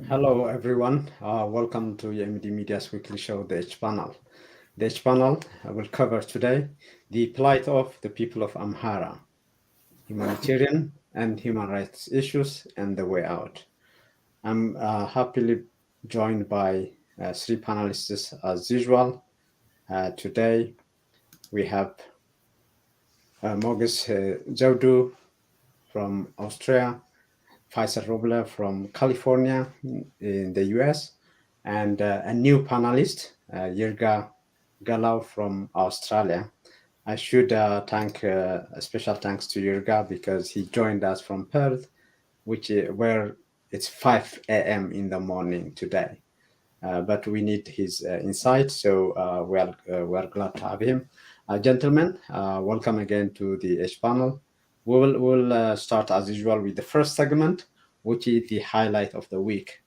Hello, everyone. Welcome to EMD Media's weekly show, The H Panel. The H Panel will cover today the plight of the people of Amhara, humanitarian and human rights issues, and the way out. I'm happily joined by three panelists as usual. Today we have Mogis Jaudu from Austria, Faisal Roble from California in the US, and a new panelist, Jirga Galau from Australia. I should thank a special thanks to Jirga because he joined us from Perth, where it's 5 a.m. in the morning today. But we need his insight, so we're glad to have him. Gentlemen, welcome again to the H panel. We'll start as usual with the first segment, which is the highlight of the week,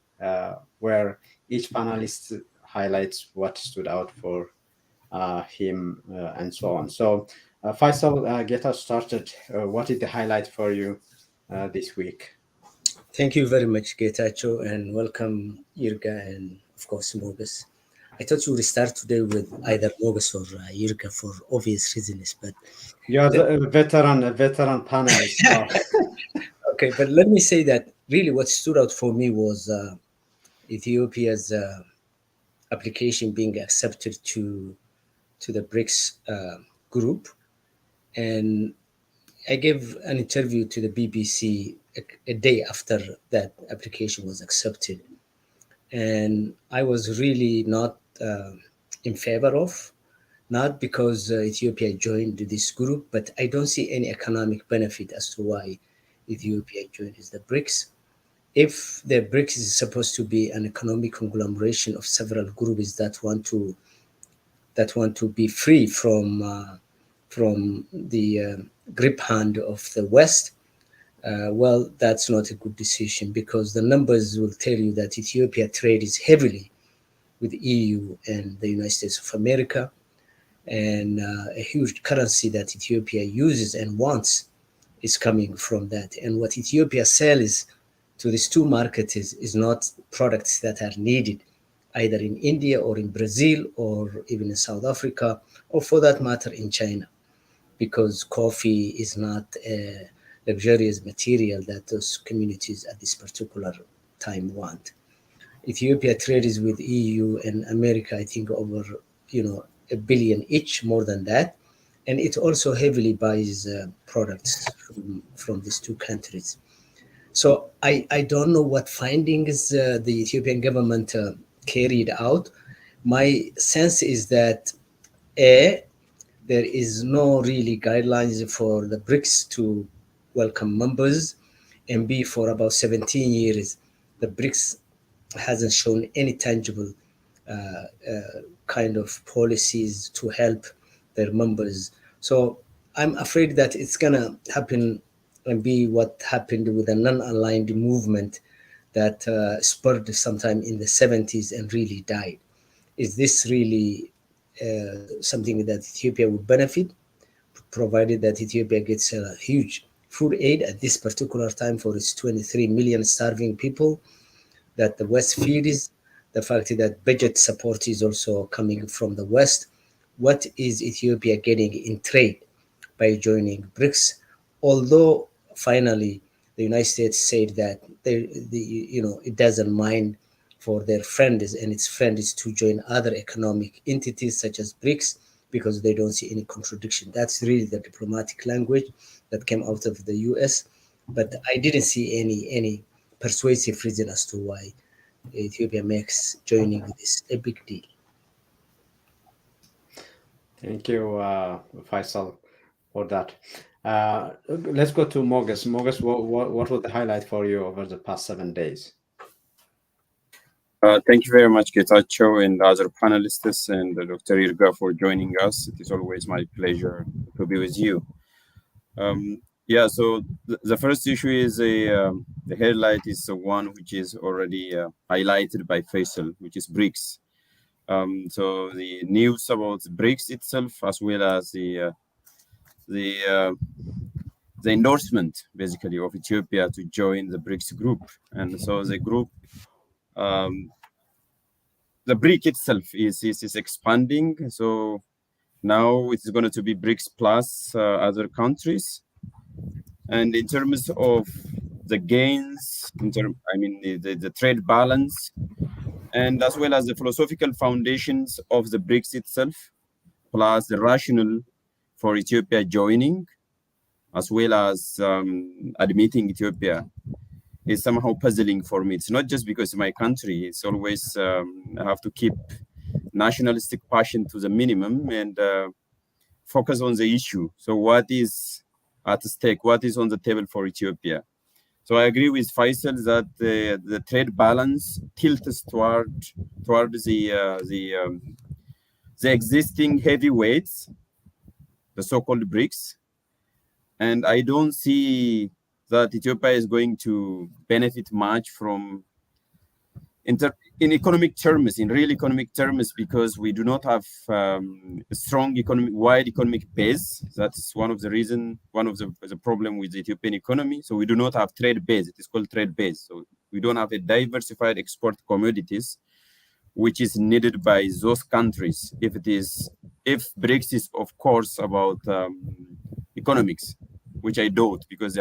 where each panelist highlights what stood out for him and so on. So, Faisal, get us started. What is the highlight for you this week? Thank you very much, Getacho, and welcome, Yirka, and of course, Mogus. I thought you would start today with either Mogus or Yirka for obvious reasons, but You're let, a veteran panelist. So. okay. But let me say that really, what stood out for me was Ethiopia's application being accepted to the BRICS group, and I gave an interview to the BBC a day after that application was accepted, and I was really not in favor of, not because Ethiopia joined this group, but I don't see any economic benefit as to why Ethiopia joined the BRICS. If the BRICS is supposed to be an economic conglomeration of several groups that want to be free from the grip hand of the West, well, that's not a good decision because the numbers will tell you that Ethiopia trades heavily with EU and the United States of America, and a huge currency that Ethiopia uses and wants is coming from that. And what Ethiopia sells to these two markets is not products that are needed either in India or in Brazil or even in South Africa, or for that matter in China, because coffee is not a luxurious material that those communities at this particular time want. Ethiopia trades with EU and America, I think over $1 billion each, more than that, and it also heavily buys products from these two countries. So I don't know what findings the Ethiopian government carried out. My sense is that a there is no really guidelines for the BRICS to welcome members, and B, for about 17 years, the BRICS hasn't shown any tangible kind of policies to help their members. So I'm afraid that it's gonna happen and be what happened with the non-aligned movement that spurred sometime in the 70s and really died. Is this really something that Ethiopia would benefit, provided that Ethiopia gets a huge food aid at this particular time for its 23 million starving people that the West feeds, the fact that budget support is also coming from the West? What is Ethiopia getting in trade by joining BRICS? Although finally the United States said that it doesn't mind for their friends and its friends to join other economic entities such as BRICS because they don't see any contradiction. That's really the diplomatic language that came out of the US. But I didn't see any persuasive reason as to why Ethiopia makes joining this a big deal. Thank you, Faisal, for that. Let's go to Mogus. Mogus, what was the highlight for you over the past 7 days? Thank you very much, Getachew and other panelists, and Dr. Irga for joining us. It is always my pleasure to be with you. So the first issue is the highlight is the one which is already highlighted by Faisal, which is BRICS. So the news about BRICS itself, as well as the endorsement, basically, of Ethiopia to join the BRICS group. And so the group the BRIC itself is expanding. So now it's going to be BRICS plus other countries. And in terms of the gains, the trade balance, and as well as the philosophical foundations of the BRICS itself, plus the rationale for Ethiopia joining, as well as admitting Ethiopia, is somehow puzzling for me. It's not just because it's my country. It's always I have to keep nationalistic passion to the minimum and focus on the issue. So what is at stake? What is on the table for Ethiopia? So I agree with Faisal that the trade balance tilts toward the existing heavyweights, the so-called BRICS, and I don't see that Ethiopia is going to benefit much from in economic terms, in real economic terms, because we do not have a strong wide economic base. That's one of the problem with the Ethiopian economy. So we do not have trade base. It is called trade base. So we don't have a diversified export commodities, which is needed by those countries. If BRICS is of course about economics, which I doubt, because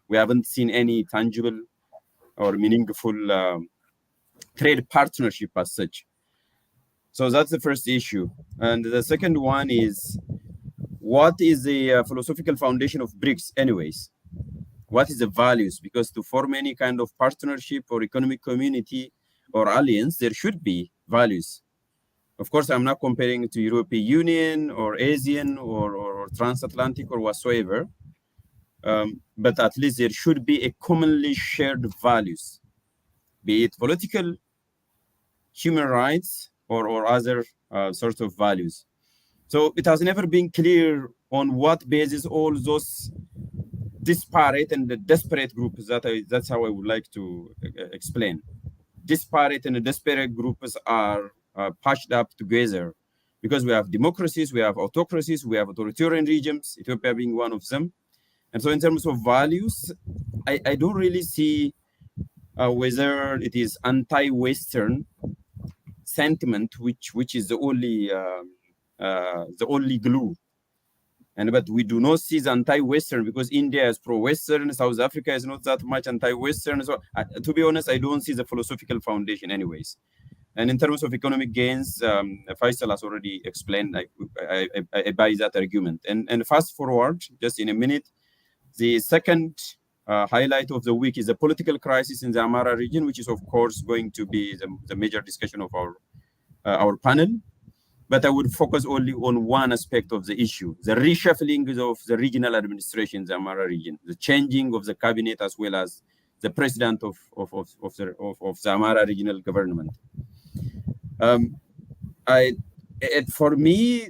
we haven't seen any tangible or meaningful trade partnership as such. So that's the first issue. And the second one is, what is the philosophical foundation of BRICS anyways? What is the values? Because to form any kind of partnership or economic community or alliance, there should be values. Of course, I'm not comparing it to European Union or ASEAN or transatlantic or whatsoever, but at least there should be a commonly shared values, be it political, human rights, or other sorts of values. So it has never been clear on what basis all those disparate and the desperate groups, that's how I would like to explain. Disparate and disparate groups are patched up together, because we have democracies, we have autocracies, we have authoritarian regimes, Ethiopia being one of them. And so in terms of values, I don't really see whether it is anti-Western sentiment, which is the only glue. But we do not see the anti-Western, because India is pro-Western, South Africa is not that much anti-Western. So to be honest, I don't see the philosophical foundation anyways. And in terms of economic gains, Faisal has already explained, I buy that argument. And fast forward, just in a minute, the second highlight of the week is the political crisis in the Amhara region, which is of course going to be the major discussion of our panel. But I would focus only on one aspect of the issue: the reshuffling of the regional administration in the Amhara region, the changing of the cabinet, as well as the president of the Amhara regional government. For me,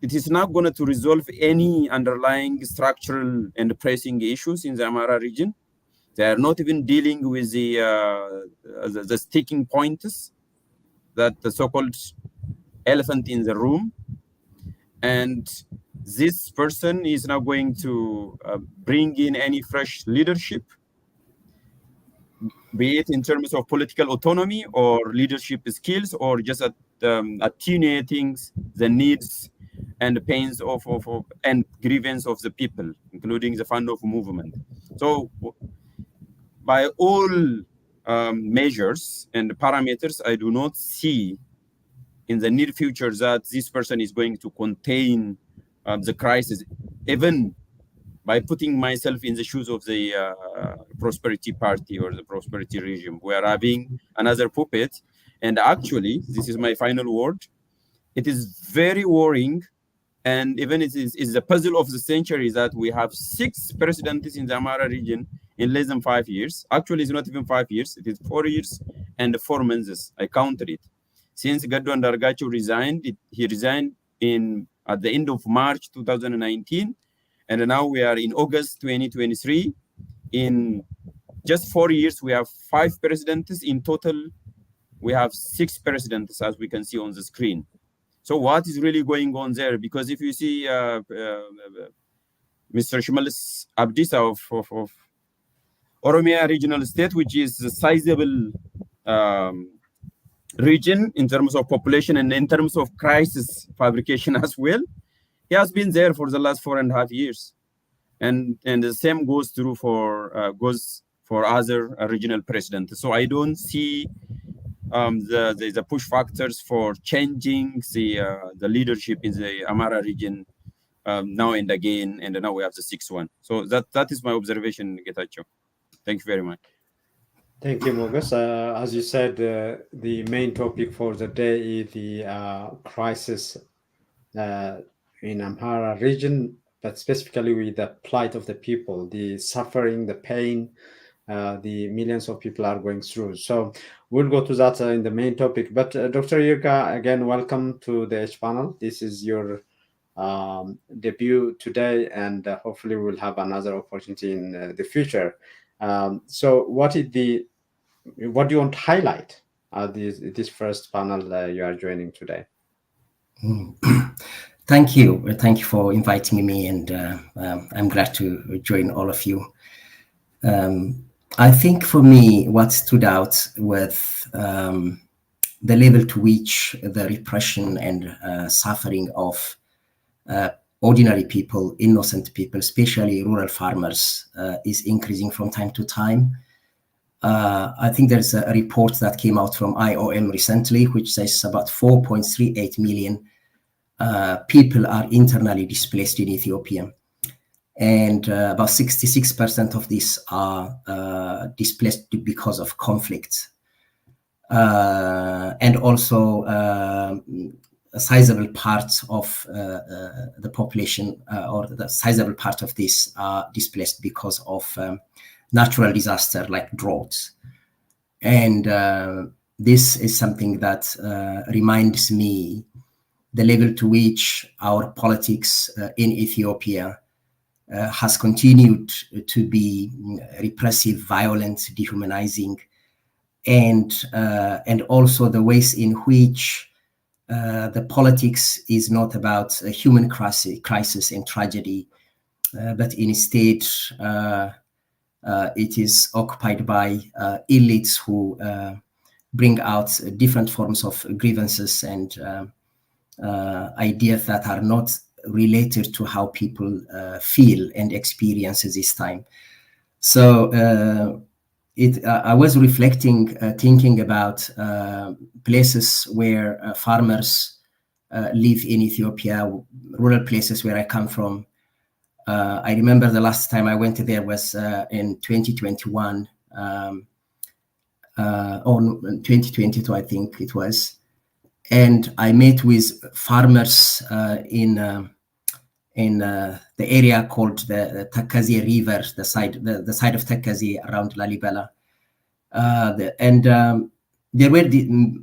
it is not going to resolve any underlying structural and pressing issues in the Amhara region. They are not even dealing with the sticking points, that the so-called elephant in the room. And this person is now going to bring in any fresh leadership, be it in terms of political autonomy or leadership skills, or just attenuating the needs and the pains and grievance of the people, including the fund of movement. So by all measures and parameters, I do not see in the near future that this person is going to contain the crisis, even by putting myself in the shoes of the Prosperity Party or the Prosperity regime. We are having another puppet. And actually, this is my final word, it is very worrying. And even it is the puzzle of the century that we have 6 presidents in the Amhara region in less than 5 years. Actually, it's not even 5 years. It is 4 years and 4 months. I counted it. Since Gaddu Andargacho resigned, he resigned at the end of March 2019. And now we are in August 2023. In just 4 years, we have 5 presidents. In total, we have 6 presidents, as we can see on the screen. So what is really going on there? Because if you see Mr. Shimalis Abdisa of Oromia Regional State, which is a sizable region in terms of population and in terms of crisis fabrication as well. He has been there for the last 4.5 years, and the same goes through for other regional presidents. So I don't see the push factors for changing the leadership in the Amhara region now and again, and now we have the sixth one. So that is my observation, Getachew. Thank you very much. Thank you, Mogus. As you said, the main topic for the day is the crisis in Amhara region, but specifically with the plight of the people, the suffering, the pain, the millions of people are going through. So we'll go to that in the main topic. But Dr. Yurka, again, welcome to the H panel. This is your debut today, and hopefully we'll have another opportunity in the future. So what do you want to highlight this first panel you are joining today? Thank you for inviting me, and I'm glad to join all of you. I think for me, what stood out with the level to which the repression and suffering of ordinary people, innocent people, especially rural farmers, is increasing from time to time. I think there's a report that came out from IOM recently, which says about 4.38 million people are internally displaced in Ethiopia. And about 66% of these are displaced because of conflict. And also a sizable part of the population or the sizable part of this are displaced because of natural disaster like droughts. And this is something that reminds me the level to which our politics in Ethiopia has continued to be repressive, violent, dehumanizing, and also the ways in which the politics is not a human crisis and tragedy, but instead it is occupied by elites who bring out different forms of grievances and ideas that are not related to how people feel and experience this time. So I was reflecting, thinking about places where farmers live in Ethiopia, rural places where I come from. I remember the last time I went there was in 2021, or 2022, I think it was. And I met with farmers in the area called the Takazi River, the side of Takazi around Lalibela. There were the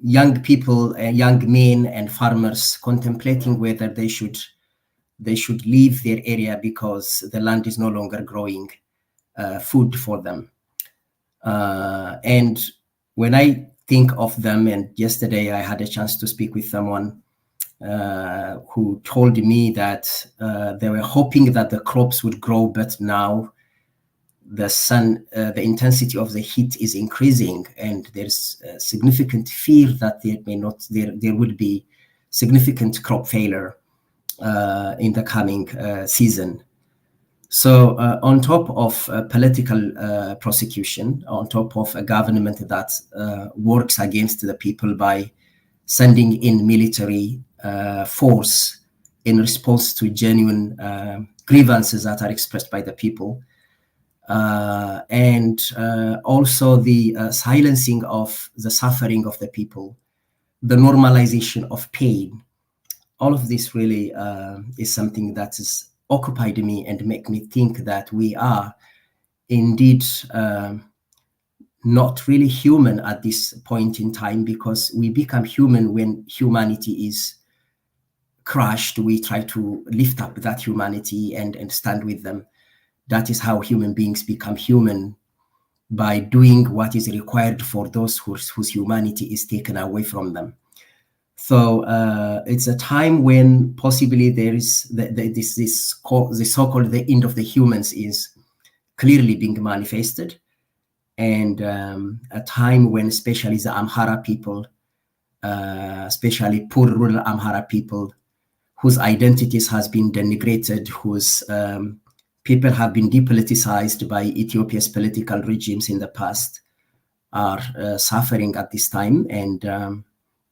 young people, young men and farmers contemplating whether they should leave their area because the land is no longer growing food for them. And when I think of them, and yesterday I had a chance to speak with someone who told me that they were hoping that the crops would grow, but now the sun, the intensity of the heat is increasing, and there's significant fear that there would be significant crop failure in the coming season. So on top of political prosecution, on top of a government that works against the people by sending in military force in response to genuine grievances that are expressed by the people, and also the silencing of the suffering of the people, the normalization of pain, all of this really is something that has occupied me and make me think that we are indeed not really human at this point in time, because we become human when humanity is crushed. We try to lift up that humanity and stand with them. That is how human beings become human, by doing what is required for those whose humanity is taken away from them. So it's a time when possibly there is the so-called the end of the humans is clearly being manifested, and a time when especially the Amhara people, especially poor rural Amhara people, whose identities has been denigrated, whose people have been depoliticized by Ethiopia's political regimes in the past, are suffering at this time. And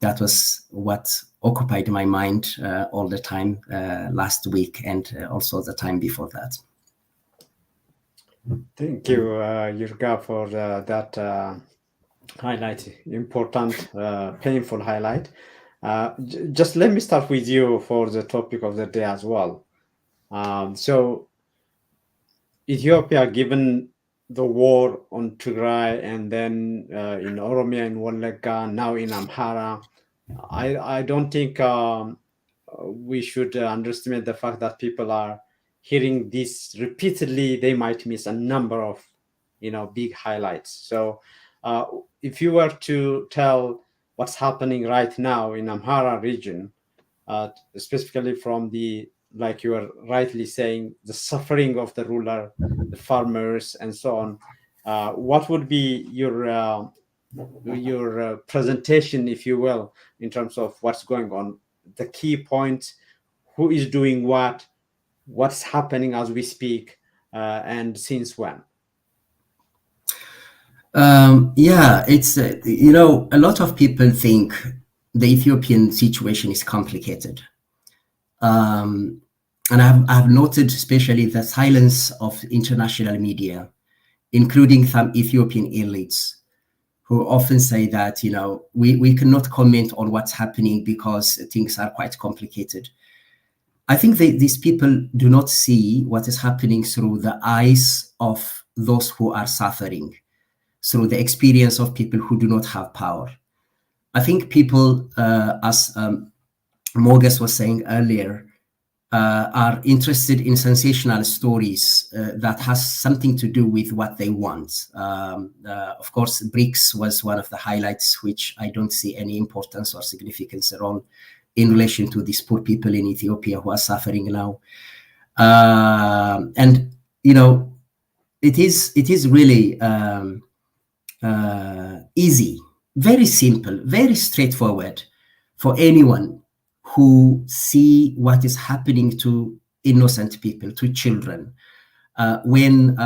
that was what occupied my mind all the time last week, and also the time before that. Thank you, Yurga, for that highlight, important, painful highlight. Just let me start with you for the topic of the day as well. So Ethiopia, given the war on Tigray, and then in Oromia, in Wallagga, now in Amhara, I don't think we should underestimate the fact that people are hearing this repeatedly. They might miss a number of, big highlights. So if you were to tell what's happening right now in Amhara region, specifically from the, like you are rightly saying, the suffering of the ruler, the farmers, and so on, what would be your presentation, if you will, in terms of what's going on, the key points, who is doing what's happening as we speak, and since when? Yeah, it's, a lot of people think the Ethiopian situation is complicated. And I've noted especially the silence of international media, including some Ethiopian elites, who often say that, we cannot comment on what's happening because things are quite complicated. I think these people do not see what is happening through the eyes of those who are suffering, through the experience of people who do not have power. I think people, as Mogus was saying earlier, are interested in sensational stories that has something to do with what they want. Of course, BRICS was one of the highlights, which I don't see any importance or significance at all in relation to these poor people in Ethiopia who are suffering now. And, it is really easy, very simple, very straightforward for anyone who see what is happening to innocent people, to children, when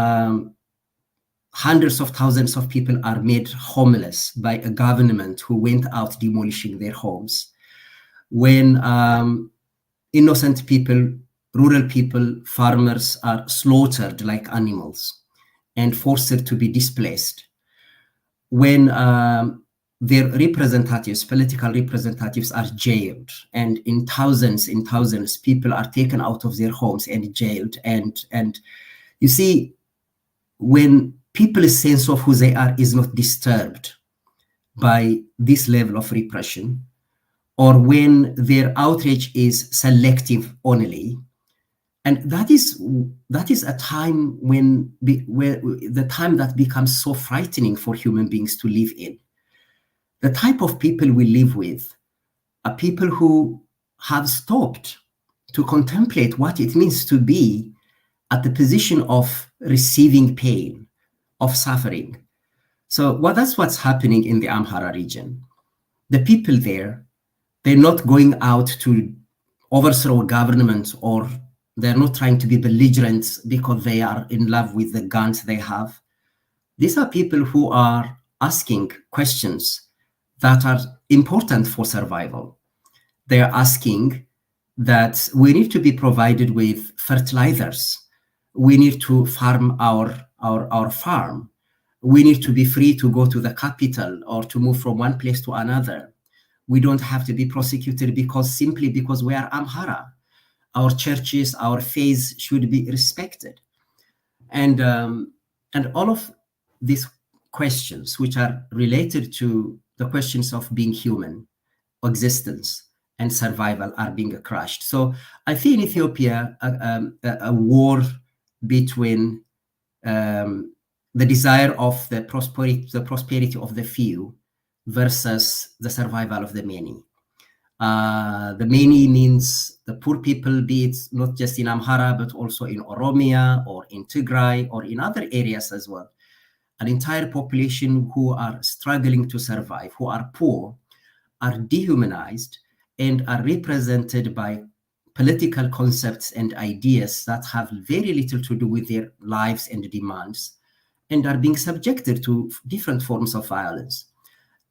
hundreds of thousands of people are made homeless by a government who went out demolishing their homes, when innocent people, rural people, farmers are slaughtered like animals and forced to be displaced, when their representatives, political representatives, are jailed, and in thousands people are taken out of their homes and jailed. And you see, when people's sense of who they are is not disturbed by this level of repression, or when their outrage is selective only, and that is a time where the time that becomes so frightening for human beings to live in. The type of people we live with are people who have stopped to contemplate what it means to be at the position of receiving pain, of suffering. So that's what's happening in the Amhara region. The people there, they're not going out to overthrow government, or they're not trying to be belligerent because they are in love with the guns they have. These are people who are asking questions that are important for survival. They are asking that we need to be provided with fertilizers. We need to farm our farm. We need to be free to go to the capital or to move from one place to another. We don't have to be prosecuted simply because we are Amhara. Our churches, our faiths should be respected. And all of these questions, which are related to the questions of being human, existence, and survival, are being crushed. So I see in Ethiopia a war between the desire of the prosperity of the few versus the survival of the many. The many means the poor people, be it not just in Amhara, but also in Oromia or in Tigray or in other areas as well, an entire population who are struggling to survive, who are poor, are dehumanized and are represented by political concepts and ideas that have very little to do with their lives and demands, and are being subjected to different forms of violence.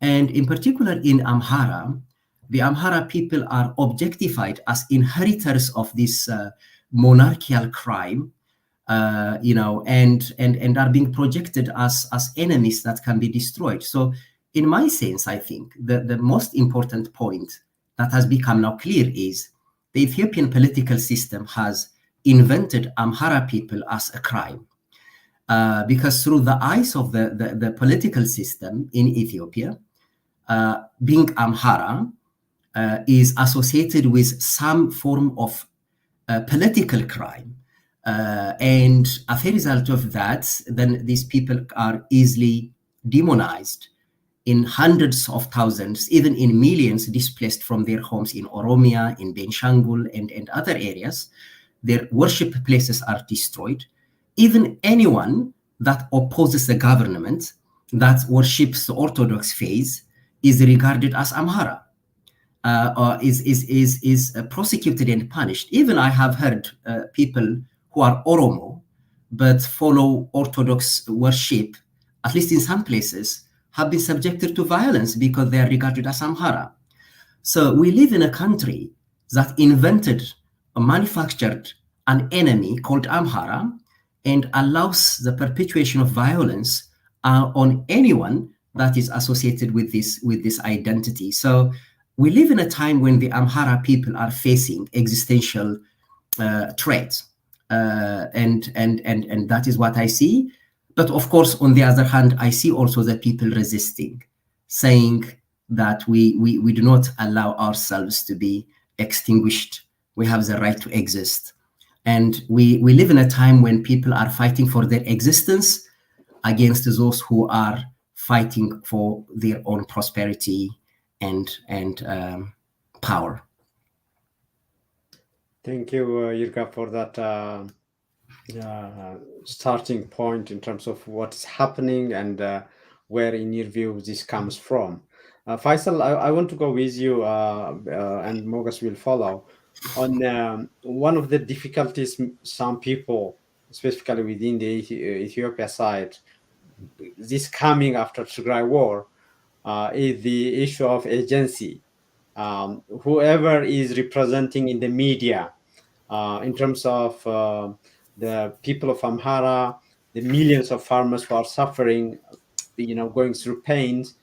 And in particular in Amhara, the Amhara people are objectified as inheritors of this monarchical crime, and are being projected as enemies that can be destroyed. So in my sense, I think the most important point that has become now clear is the Ethiopian political system has invented Amhara people as a crime. Because through the eyes of the political system in Ethiopia, being Amhara is associated with some form of political crime. And as a result of that, then these people are easily demonized, in hundreds of thousands, even in millions, displaced from their homes in Oromia, in Benshangul, and other areas. Their worship places are destroyed. Even anyone that opposes the government, that worships the Orthodox faith, is regarded as Amhara, or is prosecuted and punished. Even I have heard people who are Oromo, but follow Orthodox worship, at least in some places, have been subjected to violence because they are regarded as Amhara. So we live in a country that invented or manufactured an enemy called Amhara and allows the perpetuation of violence on anyone that is associated with this identity. So we live in a time when the Amhara people are facing existential threats, and that is what I see. But of course, on the other hand, I see also the people resisting, saying that we do not allow ourselves to be extinguished. We have the right to exist. And we live in a time when people are fighting for their existence against those who are fighting for their own prosperity and power. Thank you, Yirka, for that starting point in terms of what's happening and where, in your view, this comes from. Faisal, I want to go with you, and Mogas will follow. On one of the difficulties some people, specifically within the Ethiopia side, this coming after Tigray war, is the issue of agency. Whoever is representing in the media, in terms of the people of Amhara, the millions of farmers who are suffering, going through pains,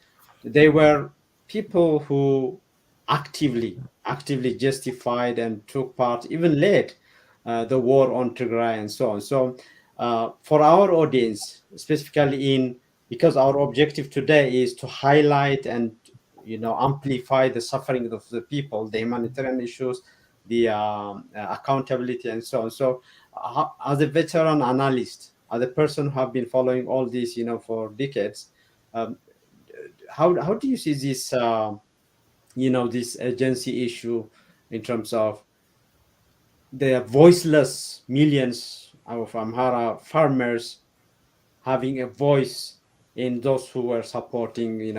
they were people who actively justified and took part, even led the war on Tigray and so on. So for our audience, specifically because our objective today is to highlight and amplify the suffering of the people, the humanitarian issues, the accountability and so on. So as a veteran analyst, as a person who have been following all this for decades, how do you see this this agency issue in terms of the voiceless millions of Amhara farmers having a voice in those who were supporting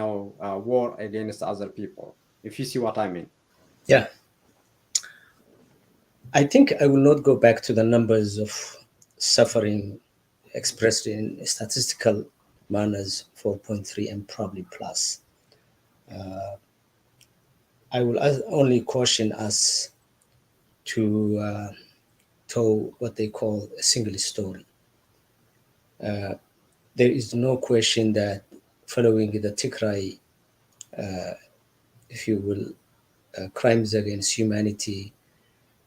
war against other people, if you see what I mean? Yeah. I think I will not go back to the numbers of suffering expressed in statistical manners, 4.3 and probably plus. I will only caution us to tell what they call a single story. There is no question that following the Tigray, if you will, crimes against humanity,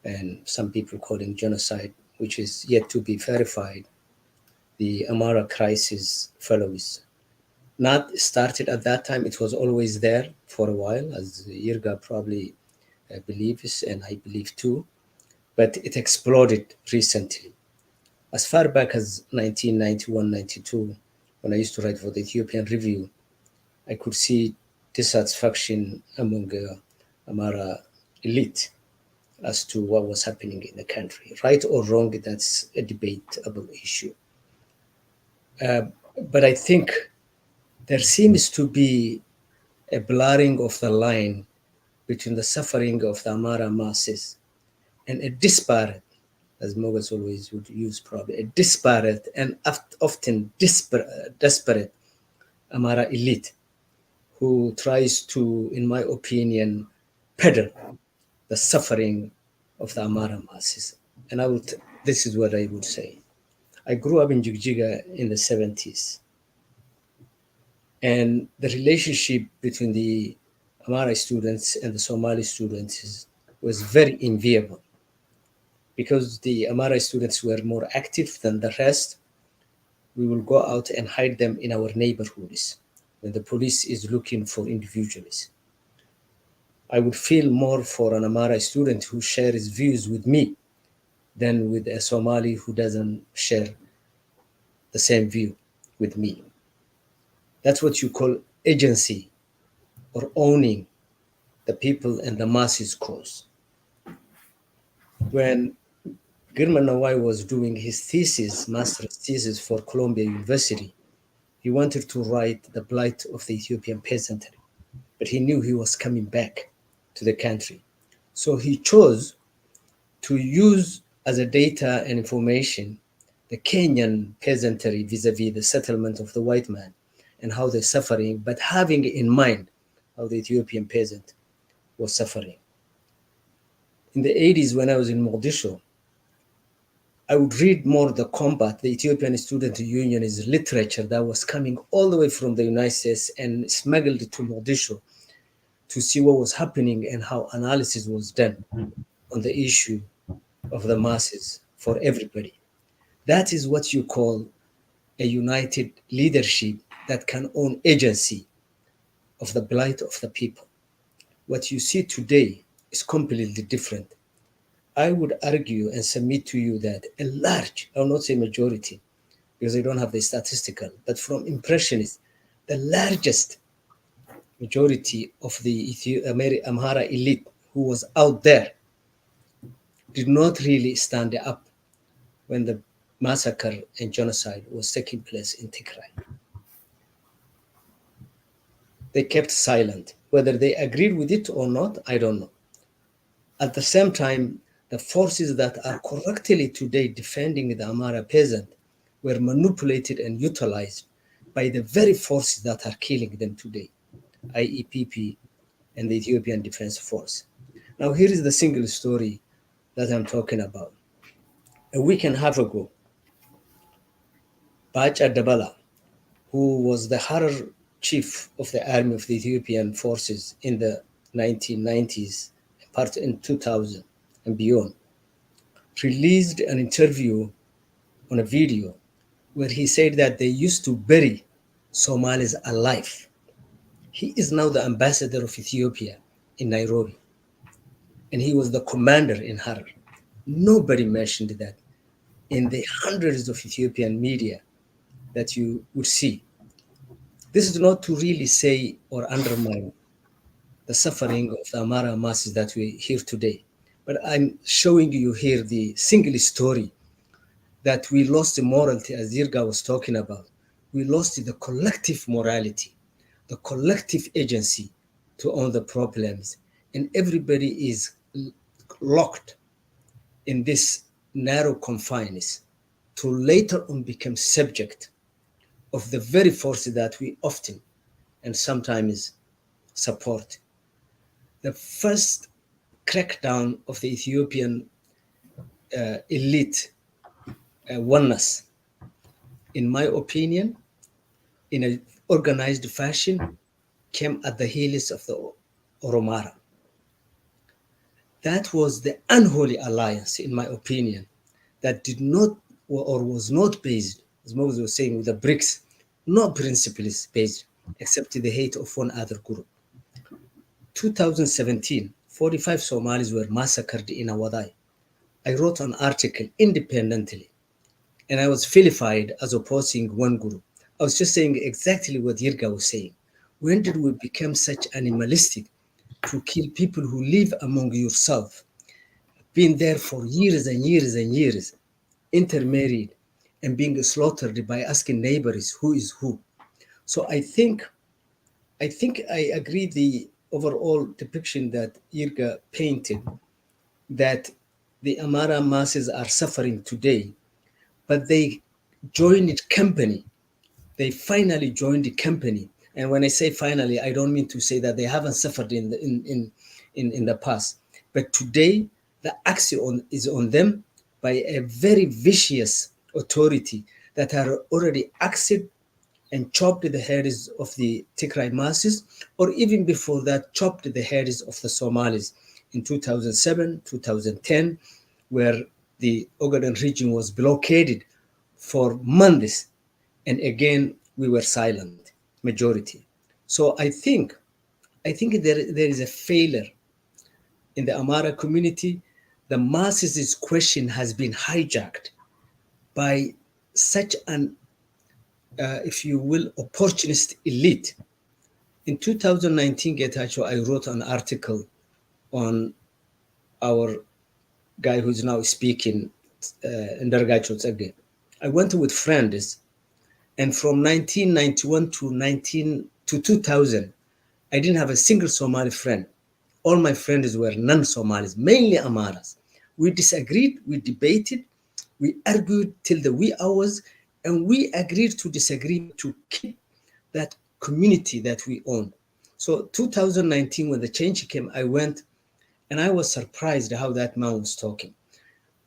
and some people calling genocide, which is yet to be verified, the Amhara crisis follows. Not started at that time, it was always there for a while, as Yirga probably believes, and I believe too, but it exploded recently. As far back as 1991-92, when I used to write for the Ethiopian Review, I could see dissatisfaction among Amhara elite as to what was happening in the country. Right or wrong, that's a debatable issue. But I think there seems to be a blurring of the line between the suffering of the Amhara masses and a disparate, as Mughals always would use probably, a disparate and often desperate Amhara elite who tries to, in my opinion, peddle the suffering of the Amhara masses. And this is what I would say. I grew up in Jigjiga in the 70s. And the relationship between the Amhara students and the Somali students was very enviable because the Amhara students were more active than the rest. We will go out and hide them in our neighborhoods when the police is looking for individuals. I would feel more for an Amhara student who shares views with me than with a Somali who doesn't share the same view with me. That's what you call agency or owning the people and the masses cause. When Girman Nawai was doing his thesis, master's thesis for Columbia University, he wanted to write the plight of the Ethiopian peasantry, but he knew he was coming back to the country. So he chose to use as a data and information the Kenyan peasantry vis-a-vis the settlement of the white man and how they're suffering, but having in mind how the Ethiopian peasant was suffering. In the 80s, when I was in Mogadishu, I would read more the combat, the Ethiopian Student Union's literature that was coming all the way from the United States and smuggled to Mogadishu to see what was happening and how analysis was done on the issue of the masses for everybody. That is what you call a united leadership that can own agency of the plight of the people. What you see today is completely different. I would argue and submit to you that a large, I will not say majority, because I don't have the statistical, but from impressionists, the largest majority of the Amhara elite who was out there did not really stand up when the massacre and genocide was taking place in Tigray. They kept silent. Whether they agreed with it or not, I don't know. At the same time, the forces that are correctly today defending the Amhara peasant were manipulated and utilized by the very forces that are killing them today, IEPP and the Ethiopian Defense Force. Now, here is the single story that I'm talking about. A week and a half ago, Bacha Dabala, who was the Harar chief of the army of the Ethiopian forces in the 1990s, part in 2000 and beyond, released an interview on a video where he said that they used to bury Somalis alive. He is now the ambassador of Ethiopia in Nairobi, and he was the commander in Harar. Nobody mentioned that in the hundreds of Ethiopian media that you would see. This is not to really say or undermine the suffering of the Amhara masses that we hear today, but I'm showing you here the single story that we lost the morality, as Yirga was talking about. We lost the collective morality, the collective agency to own the problems, and everybody is locked in this narrow confines to later on become subject of the very forces that we often and sometimes support. The first crackdown of the Ethiopian elite oneness, in my opinion, in an organized fashion, came at the heels of the Oromara. That was the unholy alliance, in my opinion, that did not or was not based, as Moses was saying, with the BRICS, no principles based, except the hate of one other group. 2017, 45 Somalis were massacred in Awadai. I wrote an article independently, and I was vilified as opposing one group. I was just saying exactly what Yirga was saying. When did we become such animalistic to kill people who live among yourself, been there for years and years and years, intermarried, and being slaughtered by asking neighbors who is who. So I think I agree the overall depiction that Irga painted, that the Amhara masses are suffering today, but they joined company. They finally joined the company. And when I say finally, I don't mean to say that they haven't suffered in the past. But today, the action is on them by a very vicious authority that are already axed and chopped the heads of the Tigray masses, or even before that, chopped the heads of the Somalis in 2007, 2010, where the Ogaden region was blockaded for months. And again, we were silent, majority. So I think there is a failure in the Amhara community. The masses' question has been hijacked by such an if you will, opportunist elite. In 2019, Getachew, I wrote an article on our guy who's now speaking, Ndargacho Tsege. I went with friends, and from 1991 to 2000, I didn't have a single Somali friend. All my friends were non-Somalis, mainly Amharas. We disagreed, we debated, we argued till the wee hours, and we agreed to disagree to keep that community that we own. So 2019, when the change came, I went and I was surprised how that man was talking.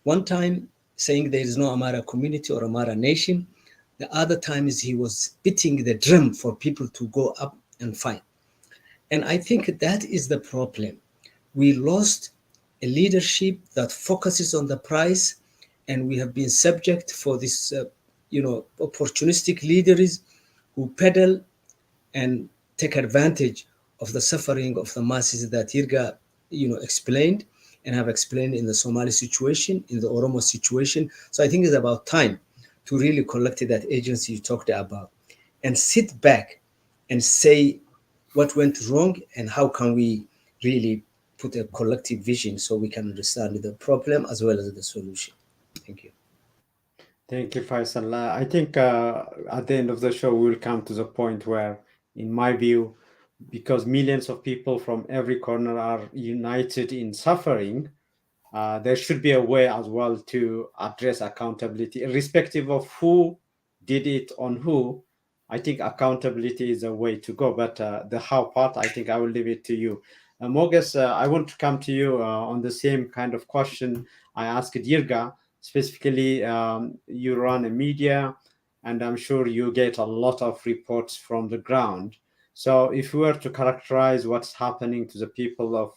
One time saying there is no Amhara community or Amhara nation. The other time is he was beating the drum for people to go up and fight. And I think that is the problem. We lost a leadership that focuses on the price, and we have been subject for this, opportunistic leaders who peddle and take advantage of the suffering of the masses that Irga, explained and have explained in the Somali situation, in the Oromo situation. So I think it's about time to really collect that agency you talked about and sit back and say what went wrong and how can we really put a collective vision so we can understand the problem as well as the solution. Thank you. Thank you, Faisal. I think at the end of the show, we'll come to the point where, in my view, because millions of people from every corner are united in suffering, there should be a way as well to address accountability, irrespective of who did it on who. I think accountability is a way to go, but the how part, I think I will leave it to you. Moges, I want to come to you on the same kind of question I asked Jirga. Specifically, you run a media, and I'm sure you get a lot of reports from the ground. So if we were to characterize what's happening to the people of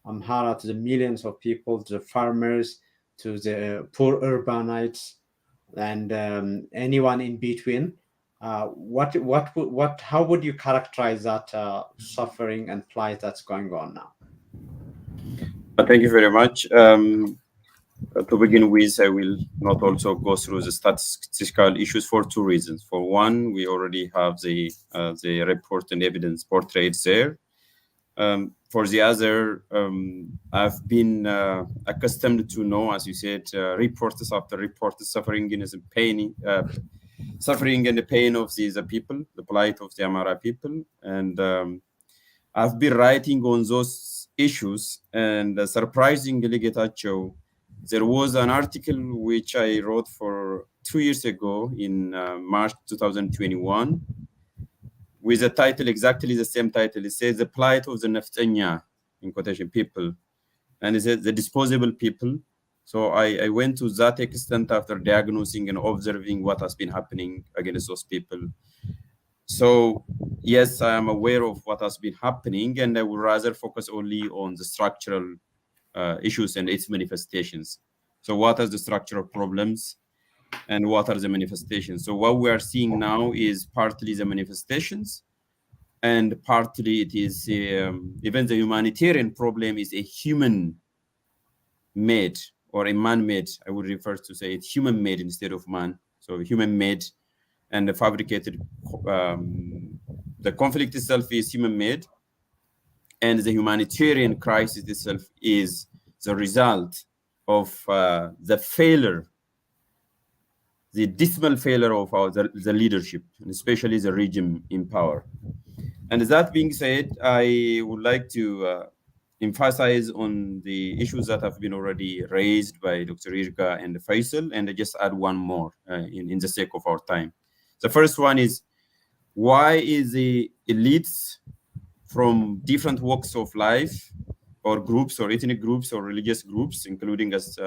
Amhara, to the millions of people, to the farmers, to the poor urbanites, and anyone in between, how would you characterize that suffering and plight that's going on now? Thank you very much. To begin with, I will not also go through the statistical issues for two reasons. For one, we already have the report and evidence portrayed there. For the other, I've been accustomed to know, as you said, reports after reports, suffering and the pain of the people, the plight of the Amhara people, and I've been writing on those issues. And surprisingly, Getachew, there was an article which I wrote for 2 years ago in March 2021 with a title, exactly the same title. It says the plight of the Naftanya, in quotation, people, and it says the disposable people. So I went to that extent after diagnosing and observing what has been happening against those people. So yes, I am aware of what has been happening, and I would rather focus only on the structural issues and its manifestations. So what are the structural problems and what are the manifestations? So what we are seeing now is partly the manifestations, and partly it is even the humanitarian problem is a human-made or a man-made. I would refer to say it's human-made instead of man. So human-made and the fabricated. The conflict itself is human-made, and the humanitarian crisis itself is the result of the failure the dismal failure of the leadership, and especially the regime in power. And that being said, I would like to emphasize on the issues that have been already raised by Dr. Irka and Faisal, and I just add one more in the sake of our time. The first one is, why is the elites from different walks of life or groups or ethnic groups or religious groups, including as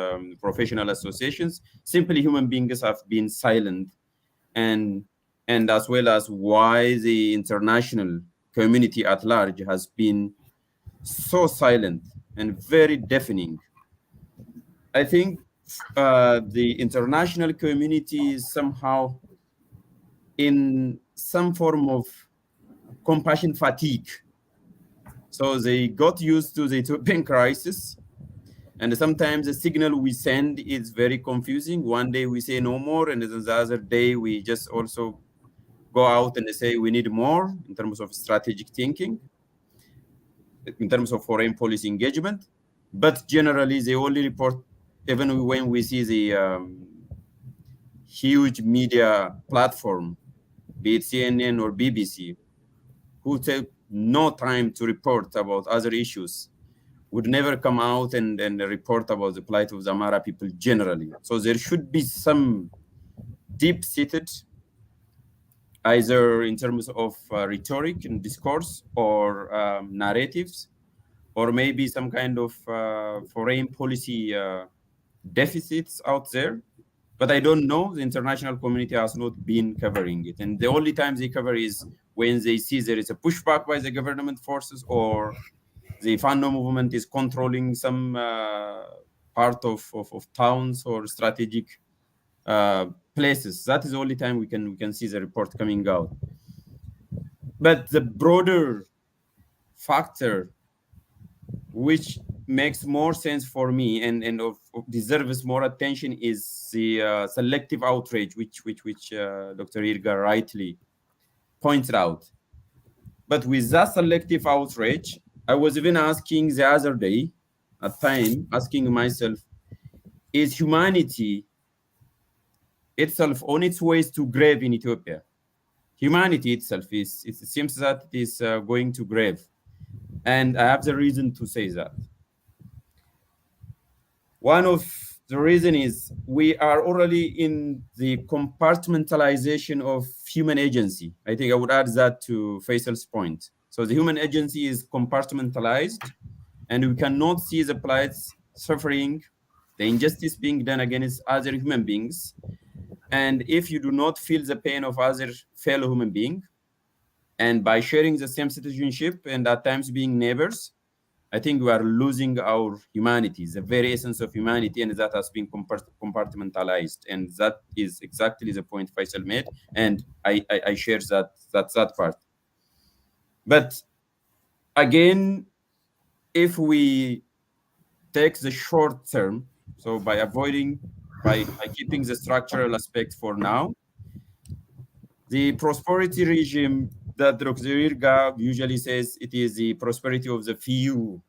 professional associations, simply human beings have been silent, and as well as why the international community at large has been so silent and very deafening. I think the international community is somehow in some form of compassion fatigue. So they got used to the Ethiopian crisis, and sometimes the signal we send is very confusing. One day we say no more, and then the other day we just also go out and say we need more in terms of strategic thinking, in terms of foreign policy engagement. But generally, they only report, even when we see the huge media platform, be it CNN or BBC, who take no time to report about other issues, would never come out and report about the plight of the Amhara people generally. So there should be some deep-seated, either in terms of rhetoric and discourse or narratives, or maybe some kind of foreign policy deficits out there. But I don't know, the international community has not been covering it. And the only time they cover is when they see there is a pushback by the government forces, or the Fano movement is controlling some part of towns or strategic places. That is the only time we can see the report coming out. But the broader factor, which makes more sense for me and deserves more attention, is the selective outrage, which Dr. Irga rightly pointed out. But with that selective outrage, I was even asking the other day, asking myself, is humanity itself on its way to grave in Ethiopia? Humanity itself it seems that it is going to grave. And I have the reason to say that. One of the reason is we are already in the compartmentalization of human agency. I think I would add that to Faisal's point. So the human agency is compartmentalized, and we cannot see the plight, suffering, the injustice being done against other human beings. And if you do not feel the pain of other fellow human being, and by sharing the same citizenship and at times being neighbors, I think we are losing our humanity, the very essence of humanity, and that has been compartmentalized. And that is exactly the point Faisal made, and I share that part. But again, if we take the short term, so by keeping the structural aspect for now, the prosperity regime that Dr. Irga usually says it is the prosperity of the few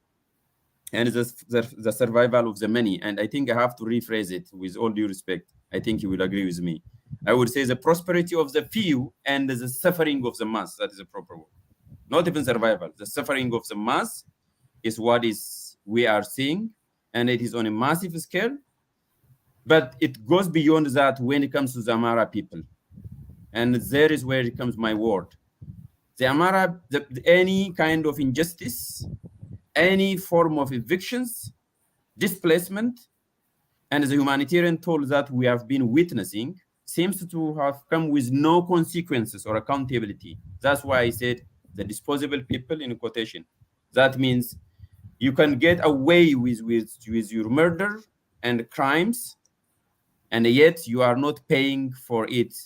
and the survival of the many. And I think I have to rephrase it with all due respect. I think you will agree with me. I would say the prosperity of the few and the suffering of the mass. That is a proper word. Not even survival. The suffering of the mass is what we are seeing, and it is on a massive scale. But it goes beyond that when it comes to the Amhara people. And there is where it comes my word. The Amhara, any kind of injustice, any form of evictions, displacement, and the humanitarian toll that we have been witnessing seems to have come with no consequences or accountability. That's why I said the disposable people in quotation. That means you can get away with your murder and crimes, and yet you are not paying for it,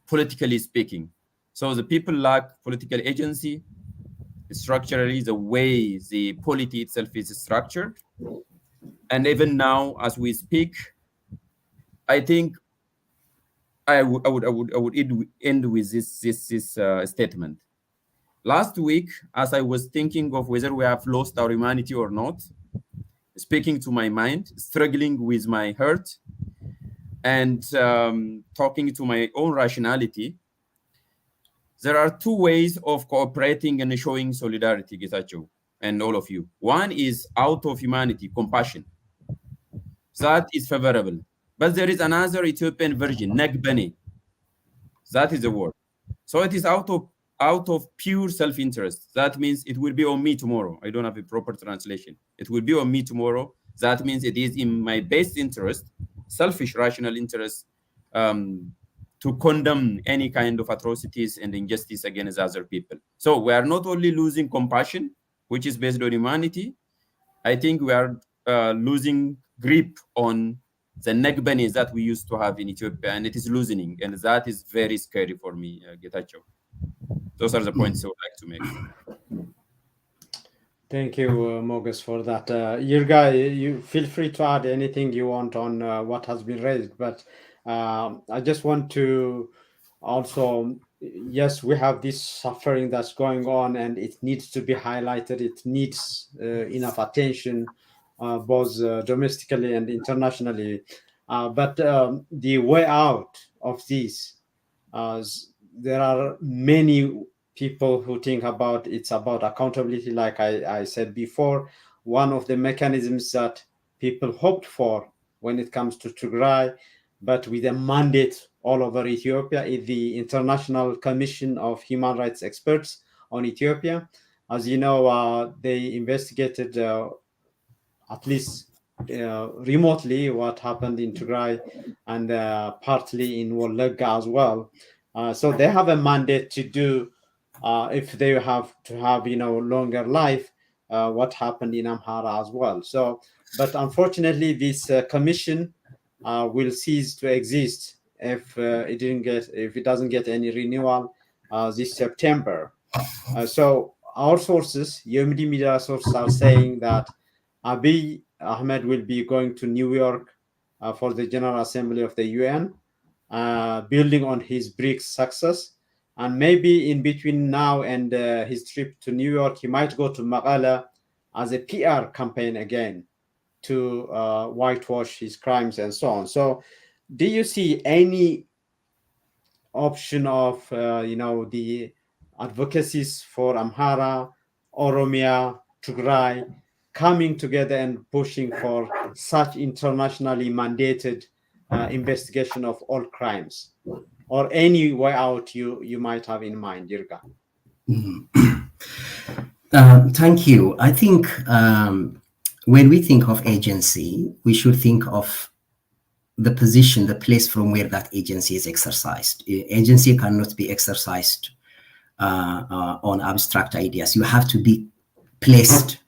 politically speaking. So the people lack political agency. Structurally, the way the polity itself is structured. And even now, as we speak, I think I would end with this statement. Last week, as I was thinking of whether we have lost our humanity or not, speaking to my mind, struggling with my heart, and talking to my own rationality, there are two ways of cooperating and showing solidarity, Getachew, and all of you. One is out of humanity, compassion. That is favorable. But there is another Ethiopian version, Nagbani. That is the word. So it is out of pure self-interest. That means it will be on me tomorrow. I don't have a proper translation. It will be on me tomorrow. That means it is in my best interest, selfish, rational interest, to condemn any kind of atrocities and injustice against other people. So we are not only losing compassion, which is based on humanity. I think we are losing grip on the Nagbani that we used to have in Ethiopia, and it is loosening, and that is very scary for me, Getachew. Those are the points I would like to make. Thank you, Mogus, for that. Yirga, you feel free to add anything you want on what has been raised, but I just want to also, yes, we have this suffering that's going on, and it needs to be highlighted. It needs enough attention, both domestically and internationally. But the way out of this, there are many people who think about it's about accountability. Like I said before, one of the mechanisms that people hoped for when it comes to Tigray, but with a mandate all over Ethiopia, is the International Commission of Human Rights Experts on Ethiopia. As you know, they investigated at least remotely what happened in Tigray and partly in Wallagga as well. So they have a mandate to do, if they have to have longer life, what happened in Amhara as well. So, but unfortunately, this commission will cease to exist if it doesn't get any renewal this September. So our sources, Yomdi media sources, are saying that Abiy Ahmed will be going to New York for the General Assembly of the UN, building on his BRICS success. And maybe in between now and his trip to New York, he might go to Maqala as a PR campaign again to whitewash his crimes and so on. So do you see any option of, the advocacies for Amhara, Oromia, Tigray coming together and pushing for such internationally mandated investigation of all crimes, or any way out you might have in mind, Yirga? Thank you. I think when we think of agency, we should think of the position, the place from where that agency is exercised. Agency cannot be exercised on abstract ideas. You have to be placed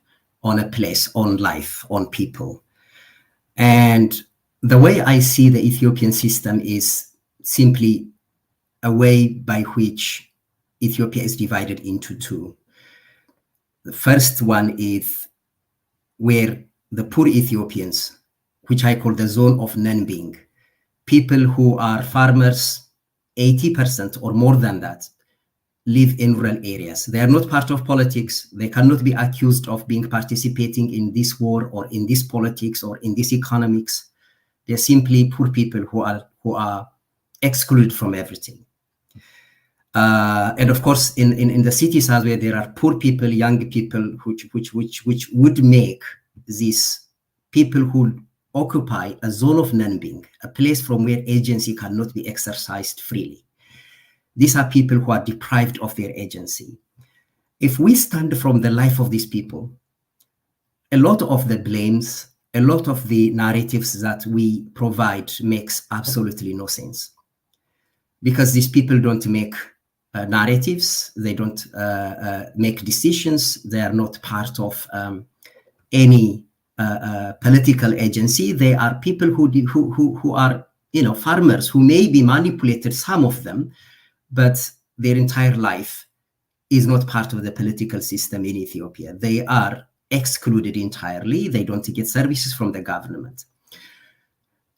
on a place, on life, on people. And the way I see the Ethiopian system is simply a way by which Ethiopia is divided into two. The first one is where the poor Ethiopians, which I call the zone of non-being, people who are farmers, 80% or more than that, live in rural areas. They are not part of politics. They cannot be accused of being participating in this war or in this politics or in this economics. They're simply poor people who are excluded from everything. And of course, in the cities as well, there are poor people, young people, which would make these people who occupy a zone of non-being, a place from where agency cannot be exercised freely. These are people who are deprived of their agency. If we stand from the life of these people, a lot of the blames, a lot of the narratives that we provide makes absolutely no sense. Because these people don't make narratives, they don't make decisions, they are not part of any political agency. They are people who are, farmers who may be manipulated, some of them, but their entire life is not part of the political system in Ethiopia. They are excluded entirely. They don't get services from the government.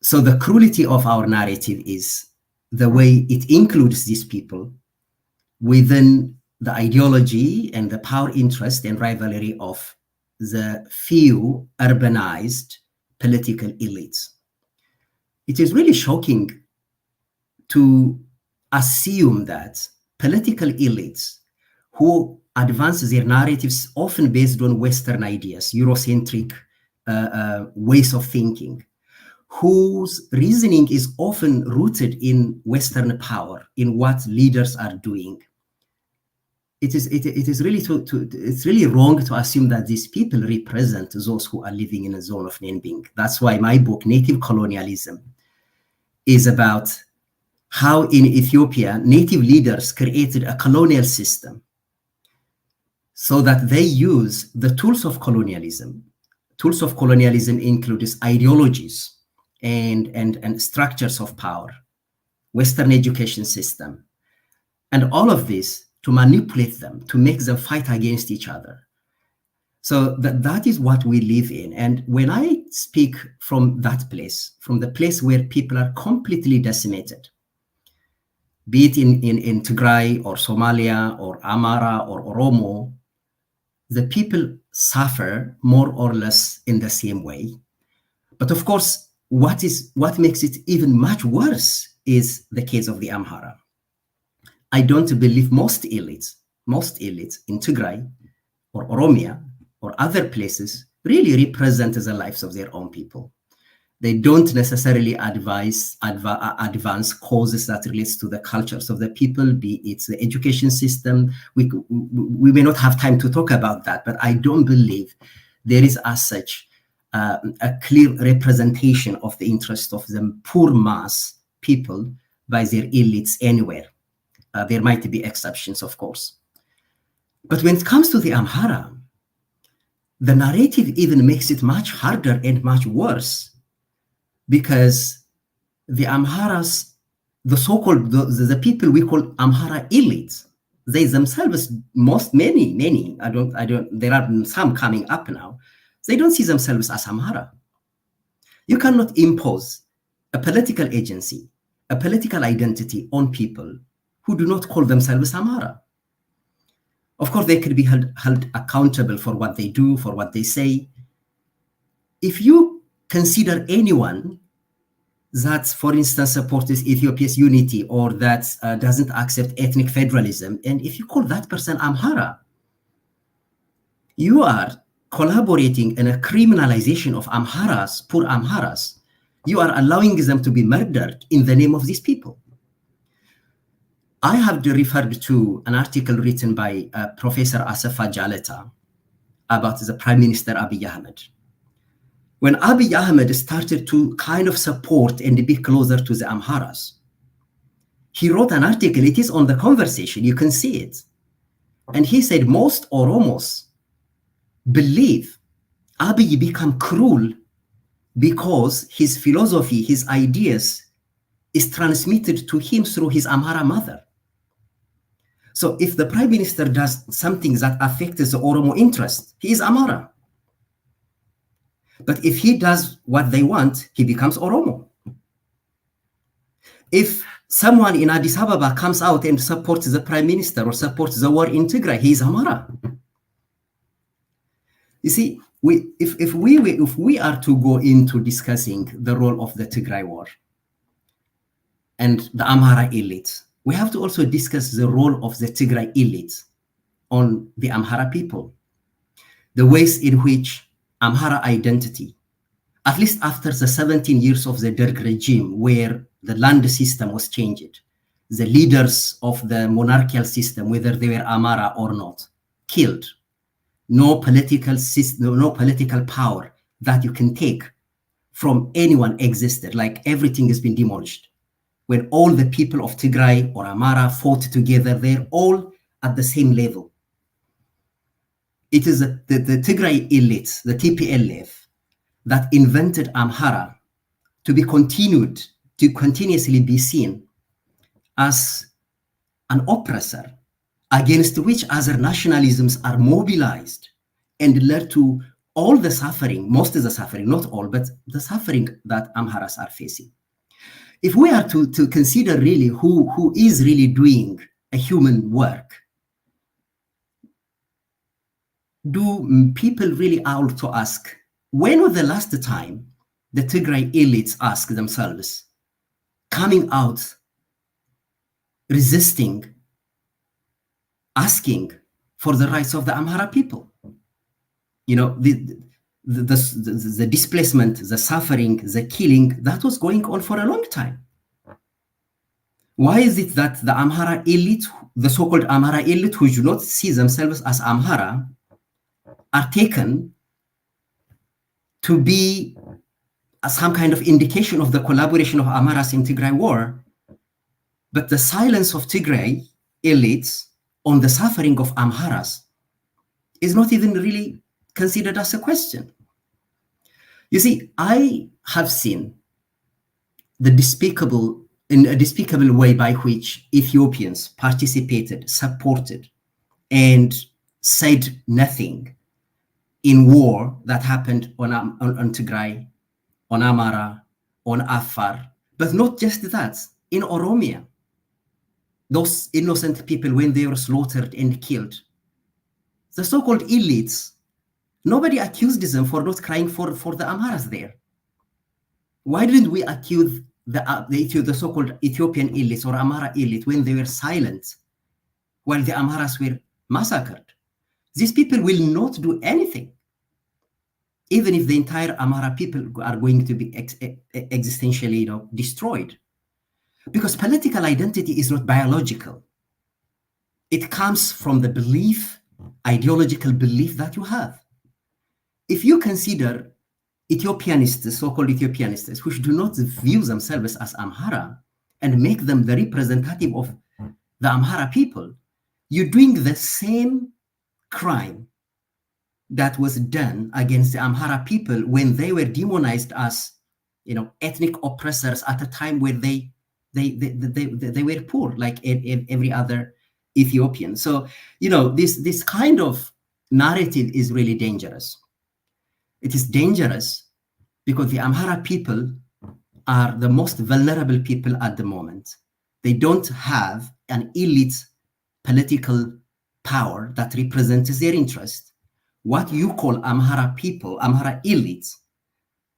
So the cruelty of our narrative is the way it includes these people within the ideology and the power interest and rivalry of the few urbanized political elites. it is really shocking to assume that political elites who advance their narratives often based on Western ideas, Eurocentric ways of thinking, whose reasoning is often rooted in Western power, in what leaders are doing. It is really it's really wrong to assume that these people represent those who are living in a zone of Nenbing. That's why my book, Native Colonialism, is about how in Ethiopia, native leaders created a colonial system so that they use the tools of colonialism. Tools of colonialism includes ideologies and structures of power, Western education system, and all of this to manipulate them, to make them fight against each other. So that is what we live in. And when I speak from that place, from the place where people are completely decimated, be it in Tigray or Somalia or Amhara or Oromo, the people suffer more or less in the same way. But of course, what makes it even much worse is the case of the Amhara. I don't believe most elites in Tigray or Oromia or other places really represent the lives of their own people. They don't necessarily advance causes that relates to the cultures of the people, be it the education system. We may not have time to talk about that, but I don't believe there is as such a clear representation of the interest of the poor mass people by their elites anywhere. There might be exceptions, of course. But when it comes to the Amhara, the narrative even makes it much harder and much worse, because the Amharas, the so-called, the people we call Amhara elites, they themselves, many, there are some coming up now, they don't see themselves as Amhara. You cannot impose a political agency, a political identity on people who do not call themselves Amhara. Of course, they could be held accountable for what they do, for what they say. If you consider anyone that, for instance, supports Ethiopia's unity or that doesn't accept ethnic federalism, and if you call that person Amhara, you are collaborating in a criminalization of Amharas, poor Amharas. You are allowing them to be murdered in the name of these people. I have referred to an article written by Professor Asafa Jaleta about the Prime Minister Abiy Ahmed. When Abiy Ahmed started to kind of support and be closer to the Amharas, he wrote an article, it is on the conversation, you can see it. And he said most Oromos believe Abiy become cruel because his philosophy, his ideas is transmitted to him through his Amhara mother. So if the Prime Minister does something that affects the Oromo interest, he is Amhara. But if he does what they want, he becomes Oromo. If someone in Addis Ababa comes out and supports the Prime Minister or supports the war in Tigray, he is Amhara. You see, if we are to go into discussing the role of the Tigray war and the Amhara elite, we have to also discuss the role of the Tigray elite on the Amhara people, the ways in which Amhara identity, at least after the 17 years of the Derg regime, where the land system was changed, the leaders of the monarchical system, whether they were Amhara or not, killed. No political system, no political power that you can take from anyone existed. Like everything has been demolished. When all the people of Tigray or Amhara fought together, they're all at the same level. It is the Tigray elite, the TPLF, that invented Amhara to be continued, to continuously be seen as an oppressor against which other nationalisms are mobilized and led to all the suffering, most of the suffering, not all, but the suffering that Amharas are facing. If we are to consider really who is really doing a human work, do people really ought to ask, when was the last time the Tigray elites ask themselves, coming out, resisting, asking for the rights of the Amhara people? You know, the displacement, the suffering, the killing, that was going on for a long time. Why is it that the Amhara elite, the so-called Amhara elite, who do not see themselves as Amhara, are taken to be some kind of indication of the collaboration of Amharas in Tigray war, but the silence of Tigray elites on the suffering of Amharas is not even really considered as a question? You see, I have seen in a despicable way by which Ethiopians participated, supported, and said nothing in war that happened on Tigray, on Amhara, on Afar, but not just that, in Oromia. Those innocent people, when they were slaughtered and killed, the so-called elites, nobody accused them for not crying for the Amharas there. Why didn't we accuse the so-called Ethiopian elites or Amhara elite when they were silent while the Amharas were massacred? These people will not do anything, even if the entire Amhara people are going to be existentially, destroyed. Because political identity is not biological. It comes from the belief, ideological belief that you have. If you consider Ethiopianists, so-called Ethiopianists, who do not view themselves as Amhara and make them the representative of the Amhara people, you're doing the same crime that was done against the Amhara people when they were demonized as, ethnic oppressors at a time where they were poor, like every other Ethiopian. So, this kind of narrative is really dangerous. It is dangerous because the Amhara people are the most vulnerable people at the moment. They don't have an elite political power that represents their interest. What you call Amhara people, Amhara elites,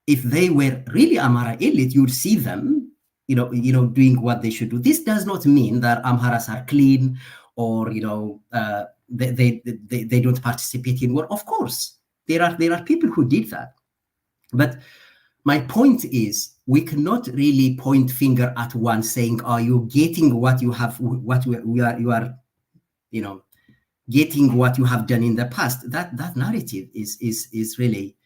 if they were really Amhara elite, you'd see them, doing what they should do. This does not mean that Amharas are clean or, they don't participate in war. Of course, there are people who did that. But my point is, we cannot really point finger at one saying, "Oh, you're getting what you have, you are, getting what you have done in the past." That narrative is really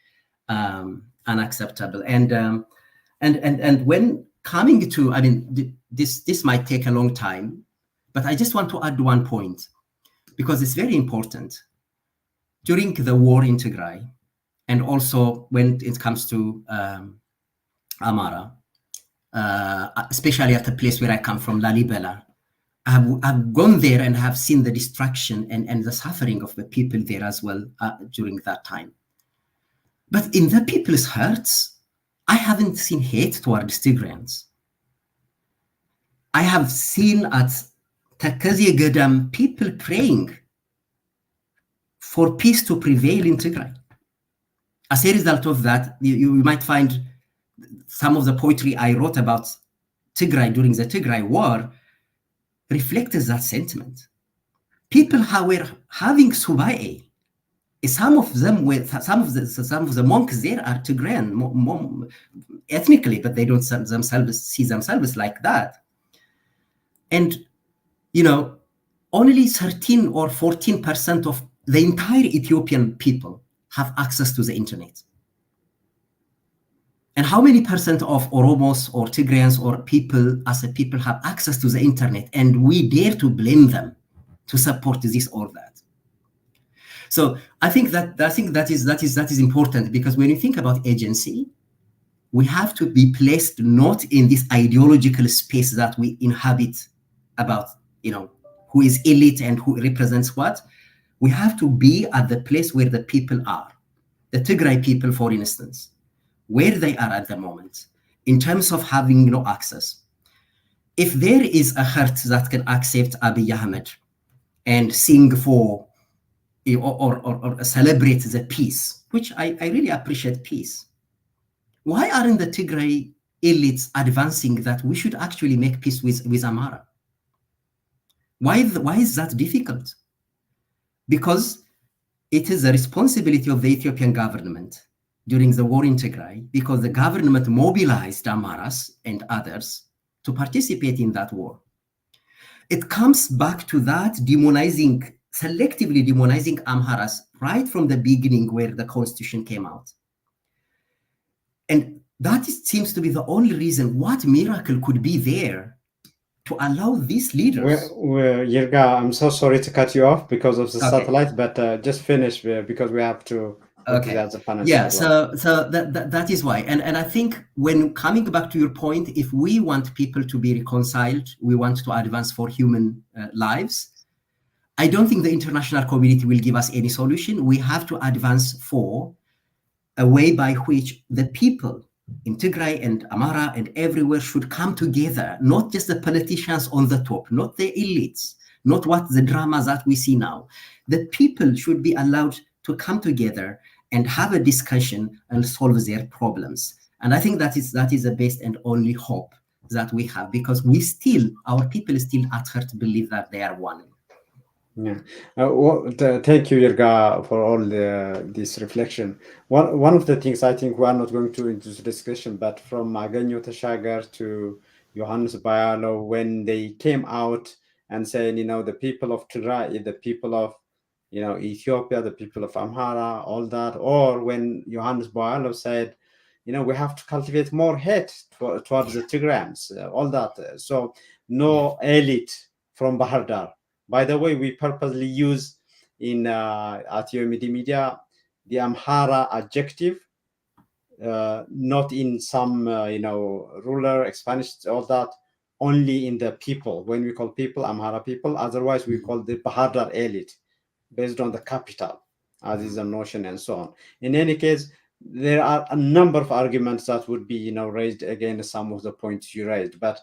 unacceptable. And when coming to, this might take a long time, but I just want to add one point because it's very important. During the war in Tigray, and also when it comes to Amhara, especially at the place where I come from, Lalibela, I've gone there and have seen the destruction and the suffering of the people there as well during that time. But in the people's hearts, I haven't seen hate towards Tigrayans. I have seen at Takazi Gadam people praying for peace to prevail in Tigray. As a result of that, you might find some of the poetry I wrote about Tigray during the Tigray war reflected that sentiment. People who were having Subae, some of the monks there are Tigrayan ethnically, but they don't see themselves like that. And only 13 or 14% of the entire Ethiopian people have access to the internet. And how many percent of Oromos or Tigrayans or people as a people have access to the internet, and we dare to blame them to support this or that? So I think that is important, because when you think about agency, we have to be placed not in this ideological space that we inhabit about who is elite and who represents what. We have to be at the place where the people are. The Tigray people, for instance, where they are at the moment, in terms of having no access. If there is a heart that can accept Abiy Ahmed and sing for or celebrate the peace, which I really appreciate peace, Why aren't the Tigray elites advancing that we should actually make peace with Amhara? Why is that difficult? Because it is the responsibility of the Ethiopian government during the war in Tigray, because the government mobilized Amharas and others to participate in that war. It comes back to that selectively demonizing Amharas right from the beginning where the constitution came out. And that seems to be the only reason. What miracle could be there to allow these leaders? Jirga, I'm so sorry to cut you off because of the satellite, but just finish because we have to put it as a panel. Yeah, so that is why. And I think when coming back to your point, if we want people to be reconciled, we want to advance for human lives, I don't think the international community will give us any solution. We have to advance for a way by which the people in Tigray and Amhara and everywhere should come together, not just the politicians on the top, not the elites, not what the dramas that we see now. The people should be allowed to come together and have a discussion and solve their problems. And I think that is the best and only hope that we have, because our people still at heart believe that they are one. Yeah. Thank you, Jirga, for all this reflection. One of the things I think we are not going to into this discussion, but from Agenyo Tashagar to Johannes Bayalo, when they came out and saying, the people of Tigray, the people of, Ethiopia, the people of Amhara, all that, or when Johannes Bayalo said, we have to cultivate more hate towards the Tigrayans, all that. So no elite from Bahar Dar. By the way, we purposely use at UMD Media the Amhara adjective, not in some ruler, Spanish, all that, only in the people. When we call people Amhara people, otherwise we call the Bahar Dar elite, based on the capital, as is a notion and so on. In any case, there are a number of arguments that would be raised against some of the points you raised, but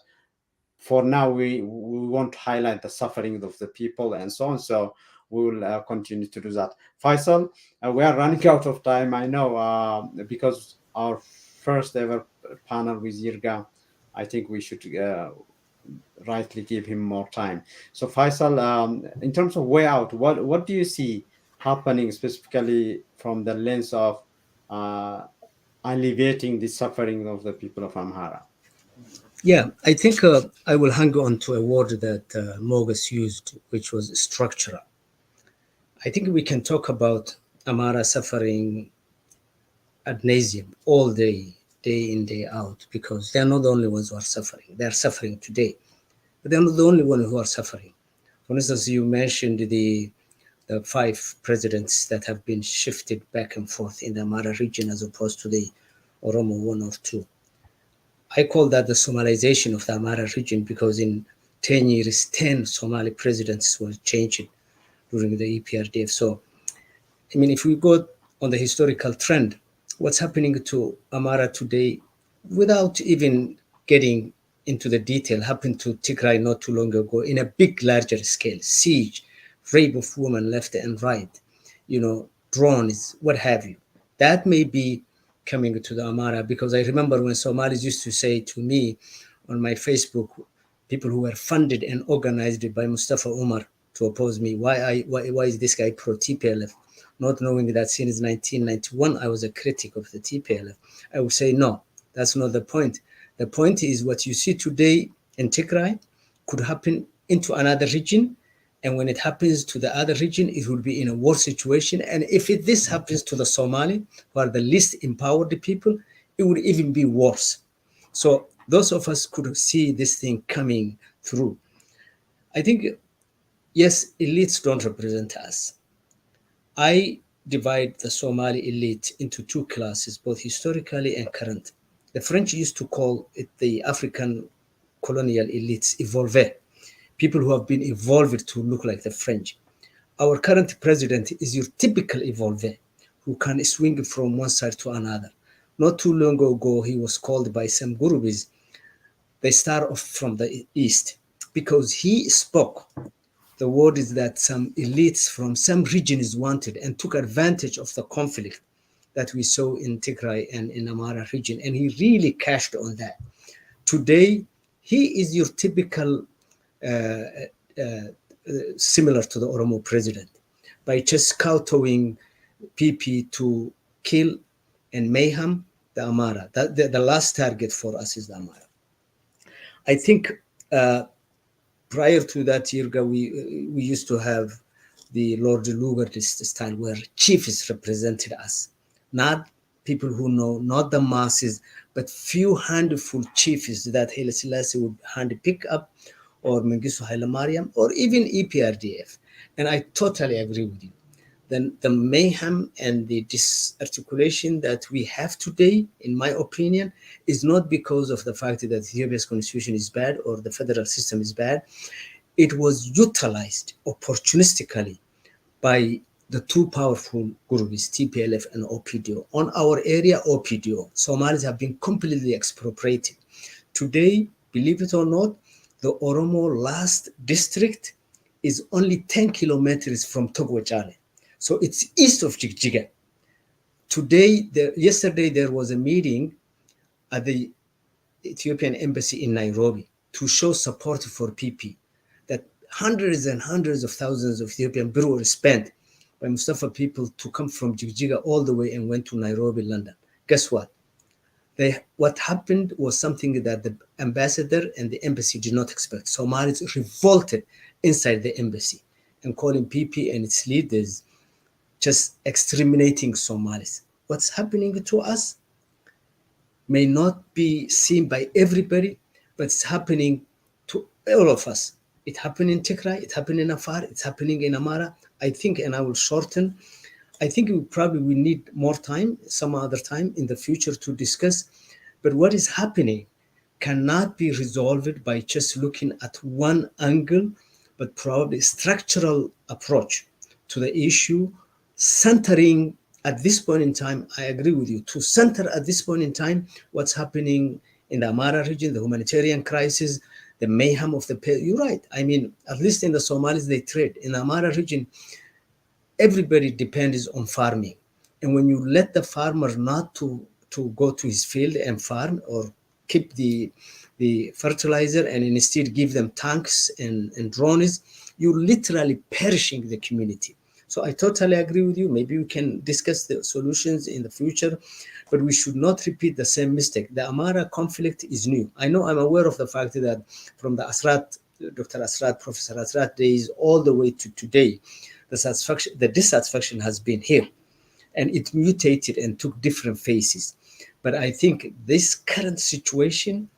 for now, we want to highlight the suffering of the people and so on. So we will continue to do that. Faisal, we are running out of time, I know, because our first ever panel with Jirga, I think we should rightly give him more time. So Faisal, in terms of way out, what do you see happening specifically from the lens of alleviating the suffering of the people of Amhara? Yeah, I think I will hang on to a word that Mogus used, which was structural. I think we can talk about Amhara suffering ad nauseum all day in, day out, because they're not the only ones who are suffering. They're suffering today, but they're not the only ones who are suffering. For instance, you mentioned the 5 presidents that have been shifted back and forth in the Amhara region as opposed to the Oromo 1 or 2. I call that the Somalization of the Amhara region, because in 10 years, 10 Somali presidents were changed during the EPRDF. So, I mean, if we go on the historical trend, what's happening to Amhara today, without even getting into the detail, happened to Tigray not too long ago in a big, larger scale: siege, rape of women left and right, drones, what have you. That may be coming to the Amhara, because I remember when Somalis used to say to me on my Facebook, people who were funded and organized by Mustafa Umar to oppose me, why is this guy pro TPLF? Not knowing that since 1991 I was a critic of the TPLF. I would say, no, that's not the point. The point is what you see today in Tigray could happen into another region, and when it happens to the other region, it will be in a war situation. And if this happens to the Somali, who are the least empowered people, it would even be worse. So those of us could see this thing coming through. I think, yes, elites don't represent us. I divide the Somali elite into 2 classes, both historically and current. The French used to call it the African colonial elites, evolvés, people who have been evolved to look like the French. Our current president is your typical evolvé, who can swing from one side to another. Not too long ago, he was called by some Gurubis the star from the East, because he spoke the word is that some elites from some regions wanted and took advantage of the conflict that we saw in Tigray and in Amhara region, and he really cashed on that. Today, he is your typical similar to the Oromo president, by just kowtowing PP to kill and mayhem the Amhara. The last target for us is the Amhara. I think prior to that, Yirga, we used to have the Lord Lugarist style, where chiefs represented us, not people who know, not the masses, but few handful chiefs that Haile Selassie would hand pick up, or Mengistu Haile Mariam, or even EPRDF. And I totally agree with you. Then the mayhem and the disarticulation that we have today, in my opinion, is not because of the fact that Ethiopia's constitution is bad or the federal system is bad. It was utilized opportunistically by the two powerful groups, TPLF and OPDO. On our area, OPDO, Somalis have been completely expropriated. Today, believe it or not, the Oromo last district is only 10 kilometers from Togwechale. So it's east of Jigjiga. Yesterday, there was a meeting at the Ethiopian embassy in Nairobi to show support for PP, that hundreds and hundreds of thousands of Ethiopian birr were spent by Mustafa people to come from Jigjiga all the way and went to Nairobi, London. Guess what? What happened was something that the ambassador and the embassy did not expect. Somalis revolted inside the embassy and calling PP and its leaders just exterminating Somalis. What's happening to us may not be seen by everybody, but it's happening to all of us. It happened in Tigray, it happened in Afar, it's happening in Amhara. I think, and I will shorten, I think we need more time, some other time in the future to discuss. But what is happening cannot be resolved by just looking at one angle, but probably structural approach to the issue, centering at this point in time. I agree with you, to center at this point in time what's happening in the Amhara region, the humanitarian crisis, the mayhem of the. You're right. I mean, at least in the Somalis, they trade. In the Amhara region, everybody depends on farming. And when you let the farmer not to go to his field and farm, or keep the fertilizer and instead give them tanks and drones, you're literally perishing the community. So I totally agree with you. Maybe we can discuss the solutions in the future, but we should not repeat the same mistake. The Amhara conflict is new. I'm aware of the fact that from the Dr. Asrat, Professor Asrat days all the way to today, the dissatisfaction has been here, and it mutated and took different phases. But I think this current situation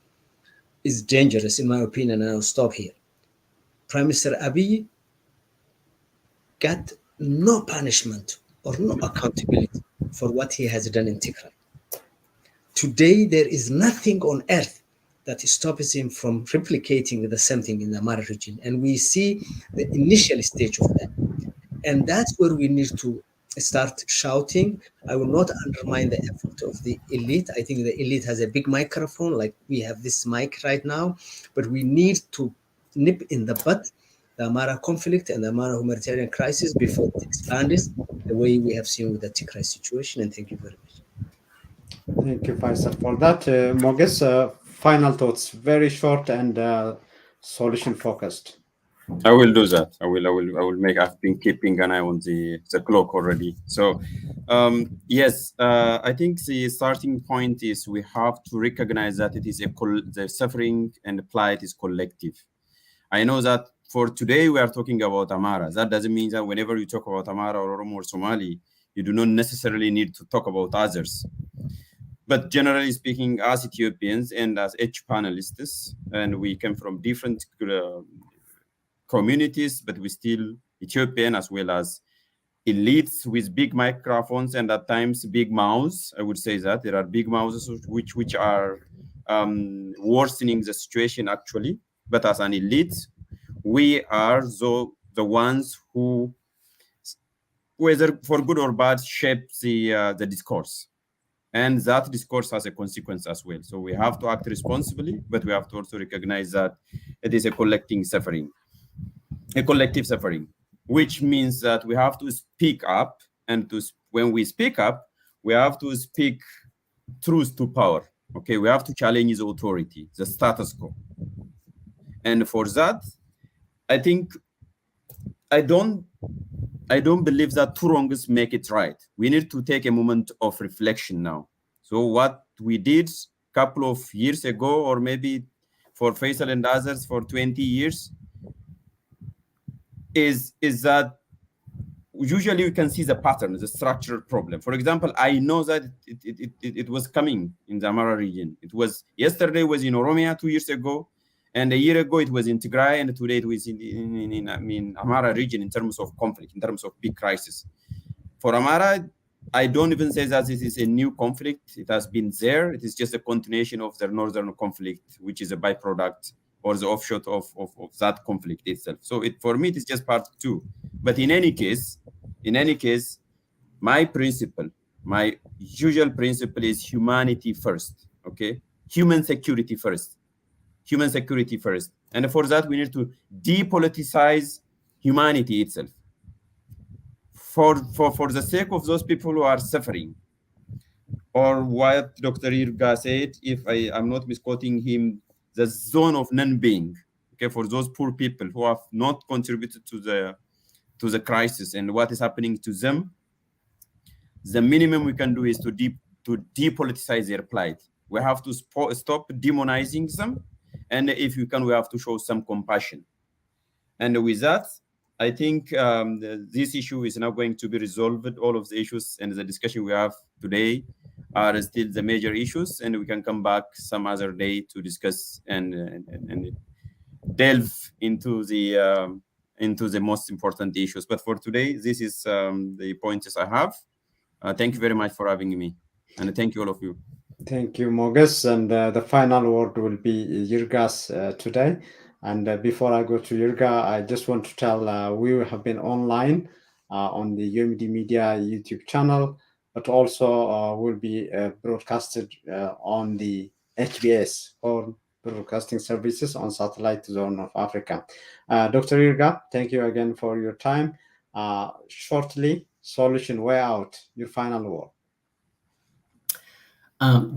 is dangerous, in my opinion, and I'll stop here. Prime Minister Abiy got no punishment or no accountability for what he has done in Tigray. Today, there is nothing on earth that stops him from replicating the same thing in the Amhara region. And we see the initial stage of that. And that's where we need to start shouting. I will not undermine the effort of the elite. I think the elite has a big microphone, like we have this mic right now, but we need to nip in the bud the Amhara conflict and the Amhara humanitarian crisis before it expands the way we have seen with the Tigray situation. And thank you very much. Thank you, Faisal, for that. Moges, final thoughts, very short and solution focused. I will do that. I will make. I've been keeping an eye on the clock already. So, yes, I think the starting point is we have to recognize that it is the suffering and the plight is collective. I know that for today we are talking about Amhara. That doesn't mean that whenever you talk about Amhara or Oromo or Somali, you do not necessarily need to talk about others. But generally speaking, as Ethiopians and as each panelists, and we come from different communities, but we still Ethiopian, as well as elites with big microphones and at times big mouths. I would say that there are big mouths which are worsening the situation actually. But as an elite, we are the ones who, whether for good or bad, shape the discourse. And that discourse has a consequence as well. So we have to act responsibly, but we have to also recognize that it is a collective suffering, which means that we have to speak up. And when we speak up, we have to speak truth to power. Okay, we have to challenge the authority, the status quo. And for that, I think I don't believe that two wrongs make it right. We need to take a moment of reflection now. So what we did a couple of years ago, or maybe for Faisal and others for 20 years, is that usually you can see the pattern, the structural problem. For example, I know that it was coming in the Amhara region. It was yesterday was in Oromia 2 years ago, and a year ago it was in Tigray, and today it was in Amhara region in terms of conflict, in terms of big crisis. For Amhara, I don't even say that this is a new conflict. It has been there. It is just a continuation of the northern conflict, which is a byproduct or the offshoot of that conflict itself. So for me, it is just part two. But in any case, my usual principle is humanity first, okay? Human security first. And for that, we need to depoliticize humanity itself. For the sake of those people who are suffering, or what Dr. Irga said, if I'm not misquoting him, the zone of non-being, okay, for those poor people who have not contributed to the crisis and what is happening to them, the minimum we can do is to depoliticize their plight. We have to stop demonizing them, and if you can, we have to show some compassion. And with that, I think this issue is now going to be resolved. All of the issues and the discussion we have today are still the major issues, and we can come back some other day to discuss and delve into the most important issues. But for today, this is the points I have. Thank you very much for having me, and thank you all of you. Thank you, Mogus. And the final word will be Yirga's today. And before I go to Yirga, I just want to tell we have been online on the UMD Media YouTube channel, but also will be broadcasted on the HBS, or Broadcasting Services on Satellite Zone of Africa. Dr. Yirga, thank you again for your time. Shortly, solution way out, your final word.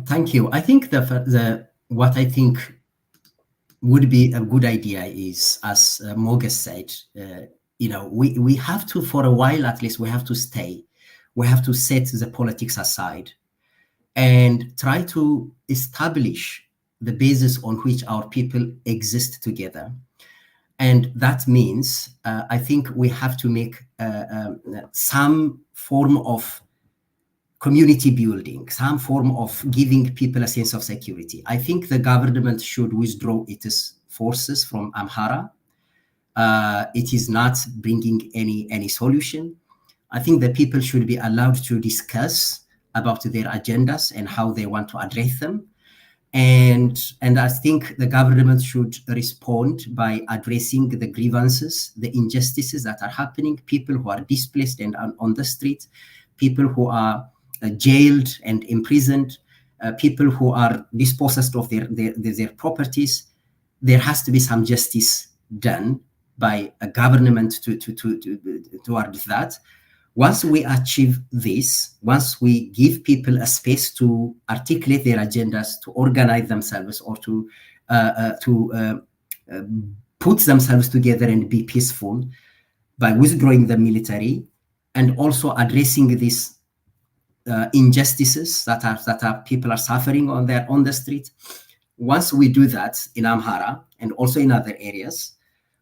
Thank you. I think what I think would be a good idea is, as Mogus said, we have to, for a while at least, we have to stay. We have to set the politics aside and try to establish the basis on which our people exist together. And that means, I think we have to make some form of community building, some form of giving people a sense of security. I think the government should withdraw its forces from Amhara. It is not bringing any solution. I think the people should be allowed to discuss about their agendas and how they want to address them. And I think the government should respond by addressing the grievances, the injustices that are happening, people who are displaced and on the street, people who are jailed and imprisoned, people who are dispossessed of their properties. There has to be some justice done by a government towards that. Once we achieve this, once we give people a space to articulate their agendas, to organize themselves, or to put themselves together and be peaceful by withdrawing the military and also addressing these injustices that people are suffering on the street. Once we do that in Amhara and also in other areas,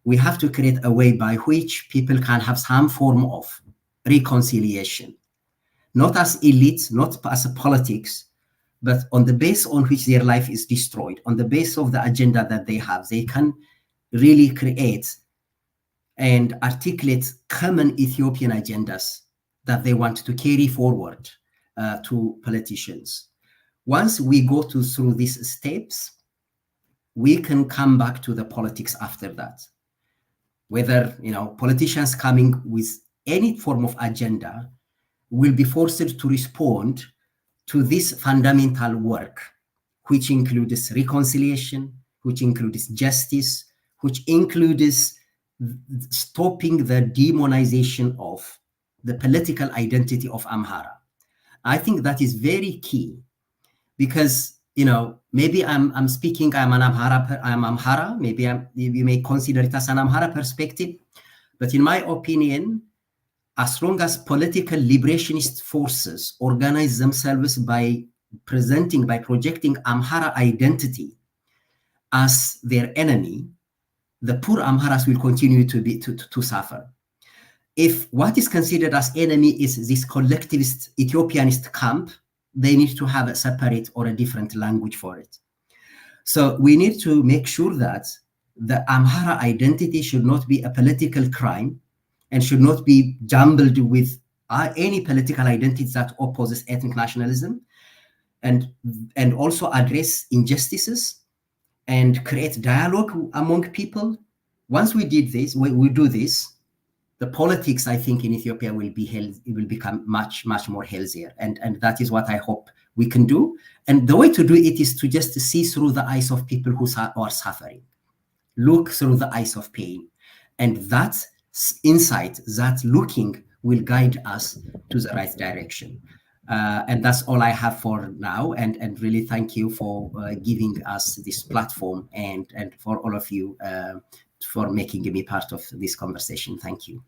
we have to create a way by which people can have some form of reconciliation, not as elite, not as a politics, but on the base on which their life is destroyed, on the base of the agenda that they have. They can really create and articulate common Ethiopian agendas that they want to carry forward to politicians. Once we go through these steps, we can come back to the politics after that. Whether politicians coming with any form of agenda will be forced to respond to this fundamental work, which includes reconciliation, which includes justice, which includes stopping the demonization of the political identity of Amhara. I think that is very key, because maybe I'm speaking, I'm Amhara, maybe you may consider it as an Amhara perspective, but in my opinion, as long as political liberationist forces organize themselves by projecting Amhara identity as their enemy, the poor Amharas will continue to suffer. If what is considered as enemy is this collectivist Ethiopianist camp, they need to have a separate or a different language for it. So we need to make sure that the Amhara identity should not be a political crime and should not be jumbled with any political identity that opposes ethnic nationalism, and also address injustices and create dialogue among people. Once we did this, we do this, the politics, I think, in Ethiopia will become much, much more healthier. And that is what I hope we can do. And the way to do it is to just see through the eyes of people who are suffering. Look through the eyes of pain. And that insight, that looking, will guide us to the right direction. And that's all I have for now. And really thank you for giving us this platform, and for all of you for making me part of this conversation. Thank you.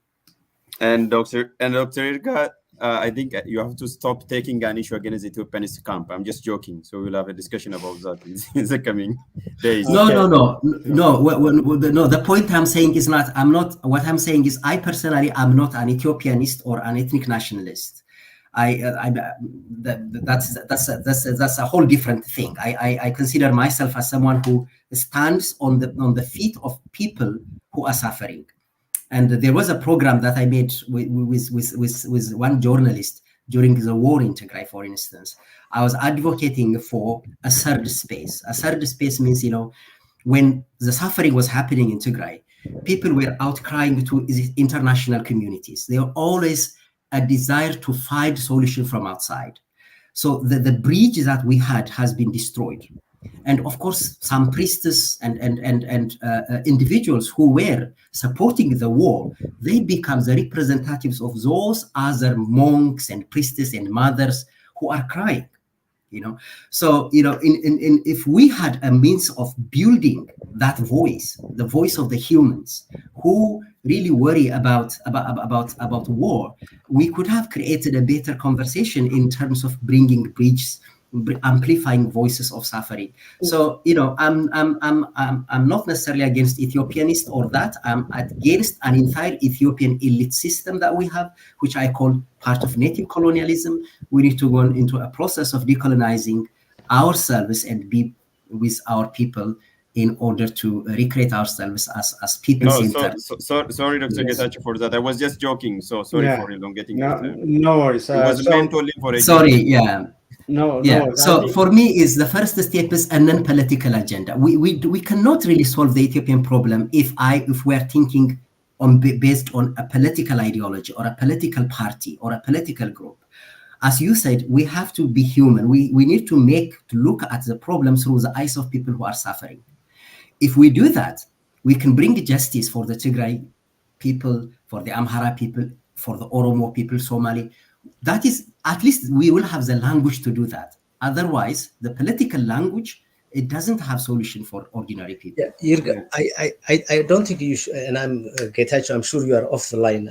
And Dr. Irga, I think you have to stop taking an issue against Ethiopianist camp. I'm just joking. So we'll have a discussion about that in the coming days. No. The point I'm saying is what I'm saying is, I personally am not an Ethiopianist or an ethnic nationalist. That's a whole different thing. I consider myself as someone who stands on the feet of people who are suffering. And there was a program that I made with one journalist during the war in Tigray, for instance. I was advocating for a third space. A third space means, when the suffering was happening in Tigray, people were outcrying to international communities. There were always a desire to find solution from outside. So the bridge that we had has been destroyed. And of course, some priestess and individuals who were supporting the war, they become the representatives of those other monks and priestesses and mothers who are crying. So if we had a means of building that voice, the voice of the humans who really worry about war, we could have created a better conversation in terms of bringing bridges, amplifying voices of suffering. So I'm not necessarily against Ethiopianist or that. I'm against an entire Ethiopian elite system that we have, which I call part of native colonialism. We need to go into a process of decolonizing ourselves and be with our people in order to recreate ourselves as people. Sorry, Dr. Getachew, for that. I was just joking. So sorry for elongating it. No worries. It was meant only for No. So for me, is the first step is a non-political agenda. We cannot really solve the Ethiopian problem if we are thinking based on a political ideology or a political party or a political group. As you said, we have to be human. We need to look at the problem through the eyes of people who are suffering. If we do that, we can bring justice for the Tigray people, for the Amhara people, for the Oromo people, Somali. That is, at least we will have the language to do that. Otherwise, the political language, it doesn't have solution for ordinary people. Yeah, Irga, I don't think you should, and I'm Getachew, I'm sure you are off the line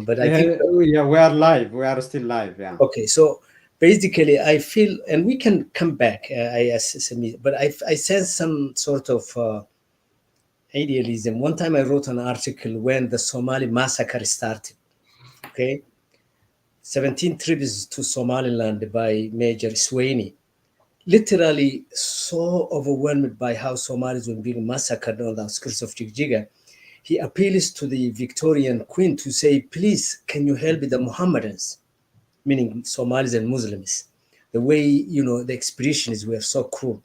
but I think we are live. We are still live. Yeah. Okay, so basically, I feel, and we can come back. But I sense some sort of idealism. One time I wrote an article when the Somali massacre started. Okay. 17 trips to Somaliland by Major Swaini, literally so overwhelmed by how Somalis were being massacred on the outskirts of Jigjiga. He appeals to the Victorian Queen to say, please, can you help the Mohammedans, meaning Somalis and Muslims? The way, the expeditions were so cruel.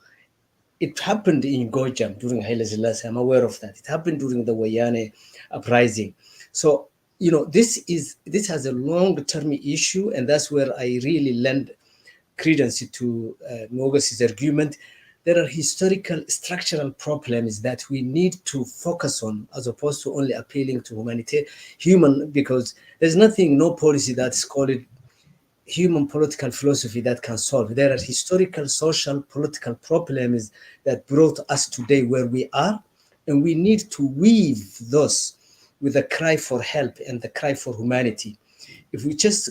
It happened in Gojam during Haile Selassie. I'm aware of that. It happened during the Wayane uprising. So, this has a long-term issue, and that's where I really lend credence to Mogos's argument. There are historical, structural problems that we need to focus on, as opposed to only appealing to human, because there's no policy that's called human political philosophy that can solve. There are historical, social, political problems that brought us today where we are, and we need to weave those with a cry for help and the cry for humanity. If we just,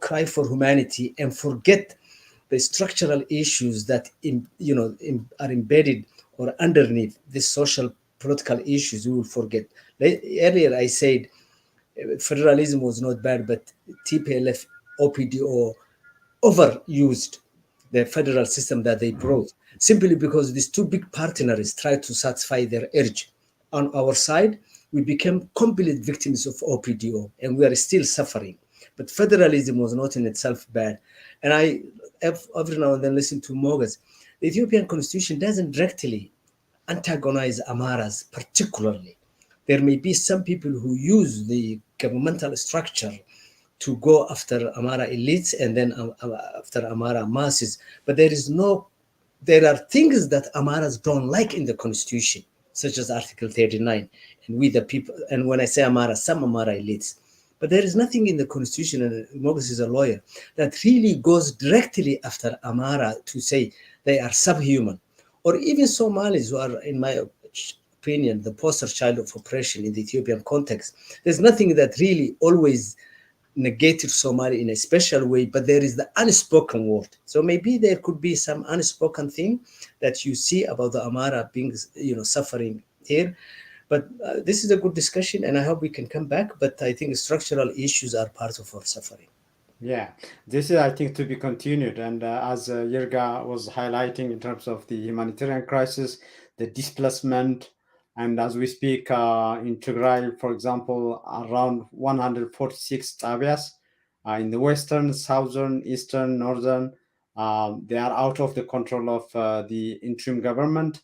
cry for humanity and forget the structural issues that are embedded or underneath the social political issues, we will forget. Earlier I said federalism was not bad, but TPLF, OPDO overused the federal system that they brought, simply because these two big partners tried to satisfy their urge. On our side, we became complete victims of OPDO, and we are still suffering. But federalism was not in itself bad. And I every now and then listen to Mogas. The Ethiopian constitution doesn't directly antagonize Amharas particularly. There may be some people who use the governmental structure to go after Amhara elites and then after Amhara masses, but there are things that Amharas don't like in the constitution, such as Article 39, and we the people, and when I say Amhara, some Amhara elites. But there is nothing in the constitution, and Mogus is a lawyer, that really goes directly after Amhara to say they are subhuman. Or even Somalis, who are, in my opinion, the poster child of oppression in the Ethiopian context. There's nothing that really always negated Somali in a special way, but there is the unspoken word. So maybe there could be some unspoken thing that you see about the Amhara being, suffering here. But this is a good discussion, and I hope we can come back. But I think structural issues are part of our suffering. Yeah, this is, I think, to be continued. And as Jirga was highlighting in terms of the humanitarian crisis, the displacement, and as we speak in Tigray, for example, around 146 tabias in the western, southern, eastern, northern, they are out of the control of the interim government.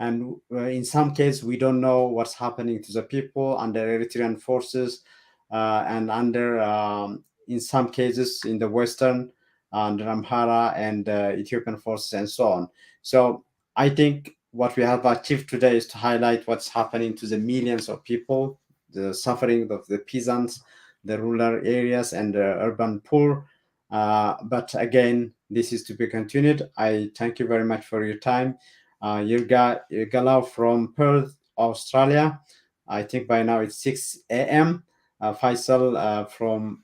And in some cases, we don't know what's happening to the people under Eritrean forces and under in some cases in the Western, under Amhara and Ethiopian forces and so on. So I think what we have achieved today is to highlight what's happening to the millions of people, the suffering of the peasants, the rural areas and the urban poor. But again, this is to be continued. I thank you very much for your time. Yirgalau from Perth, Australia. I think by now it's 6 a.m. Faisal from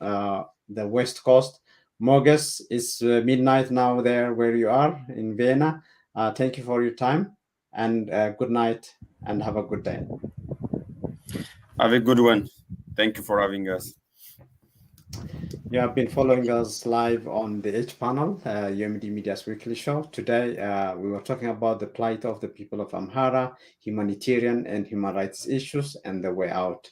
the West Coast. Mogus is midnight now there where you are in Vienna. Thank you for your time and good night and have a good day. Have a good one. Thank you for having us. You have been following us live on the H panel, UMD Media's weekly show. Today, we were talking about the plight of the people of Amhara, humanitarian and human rights issues, and the way out.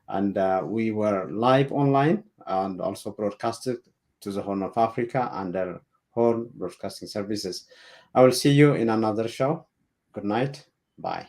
And we were live online and also broadcasted to the Horn of Africa under Horn Broadcasting Services. I will see you in another show. Good night. Bye.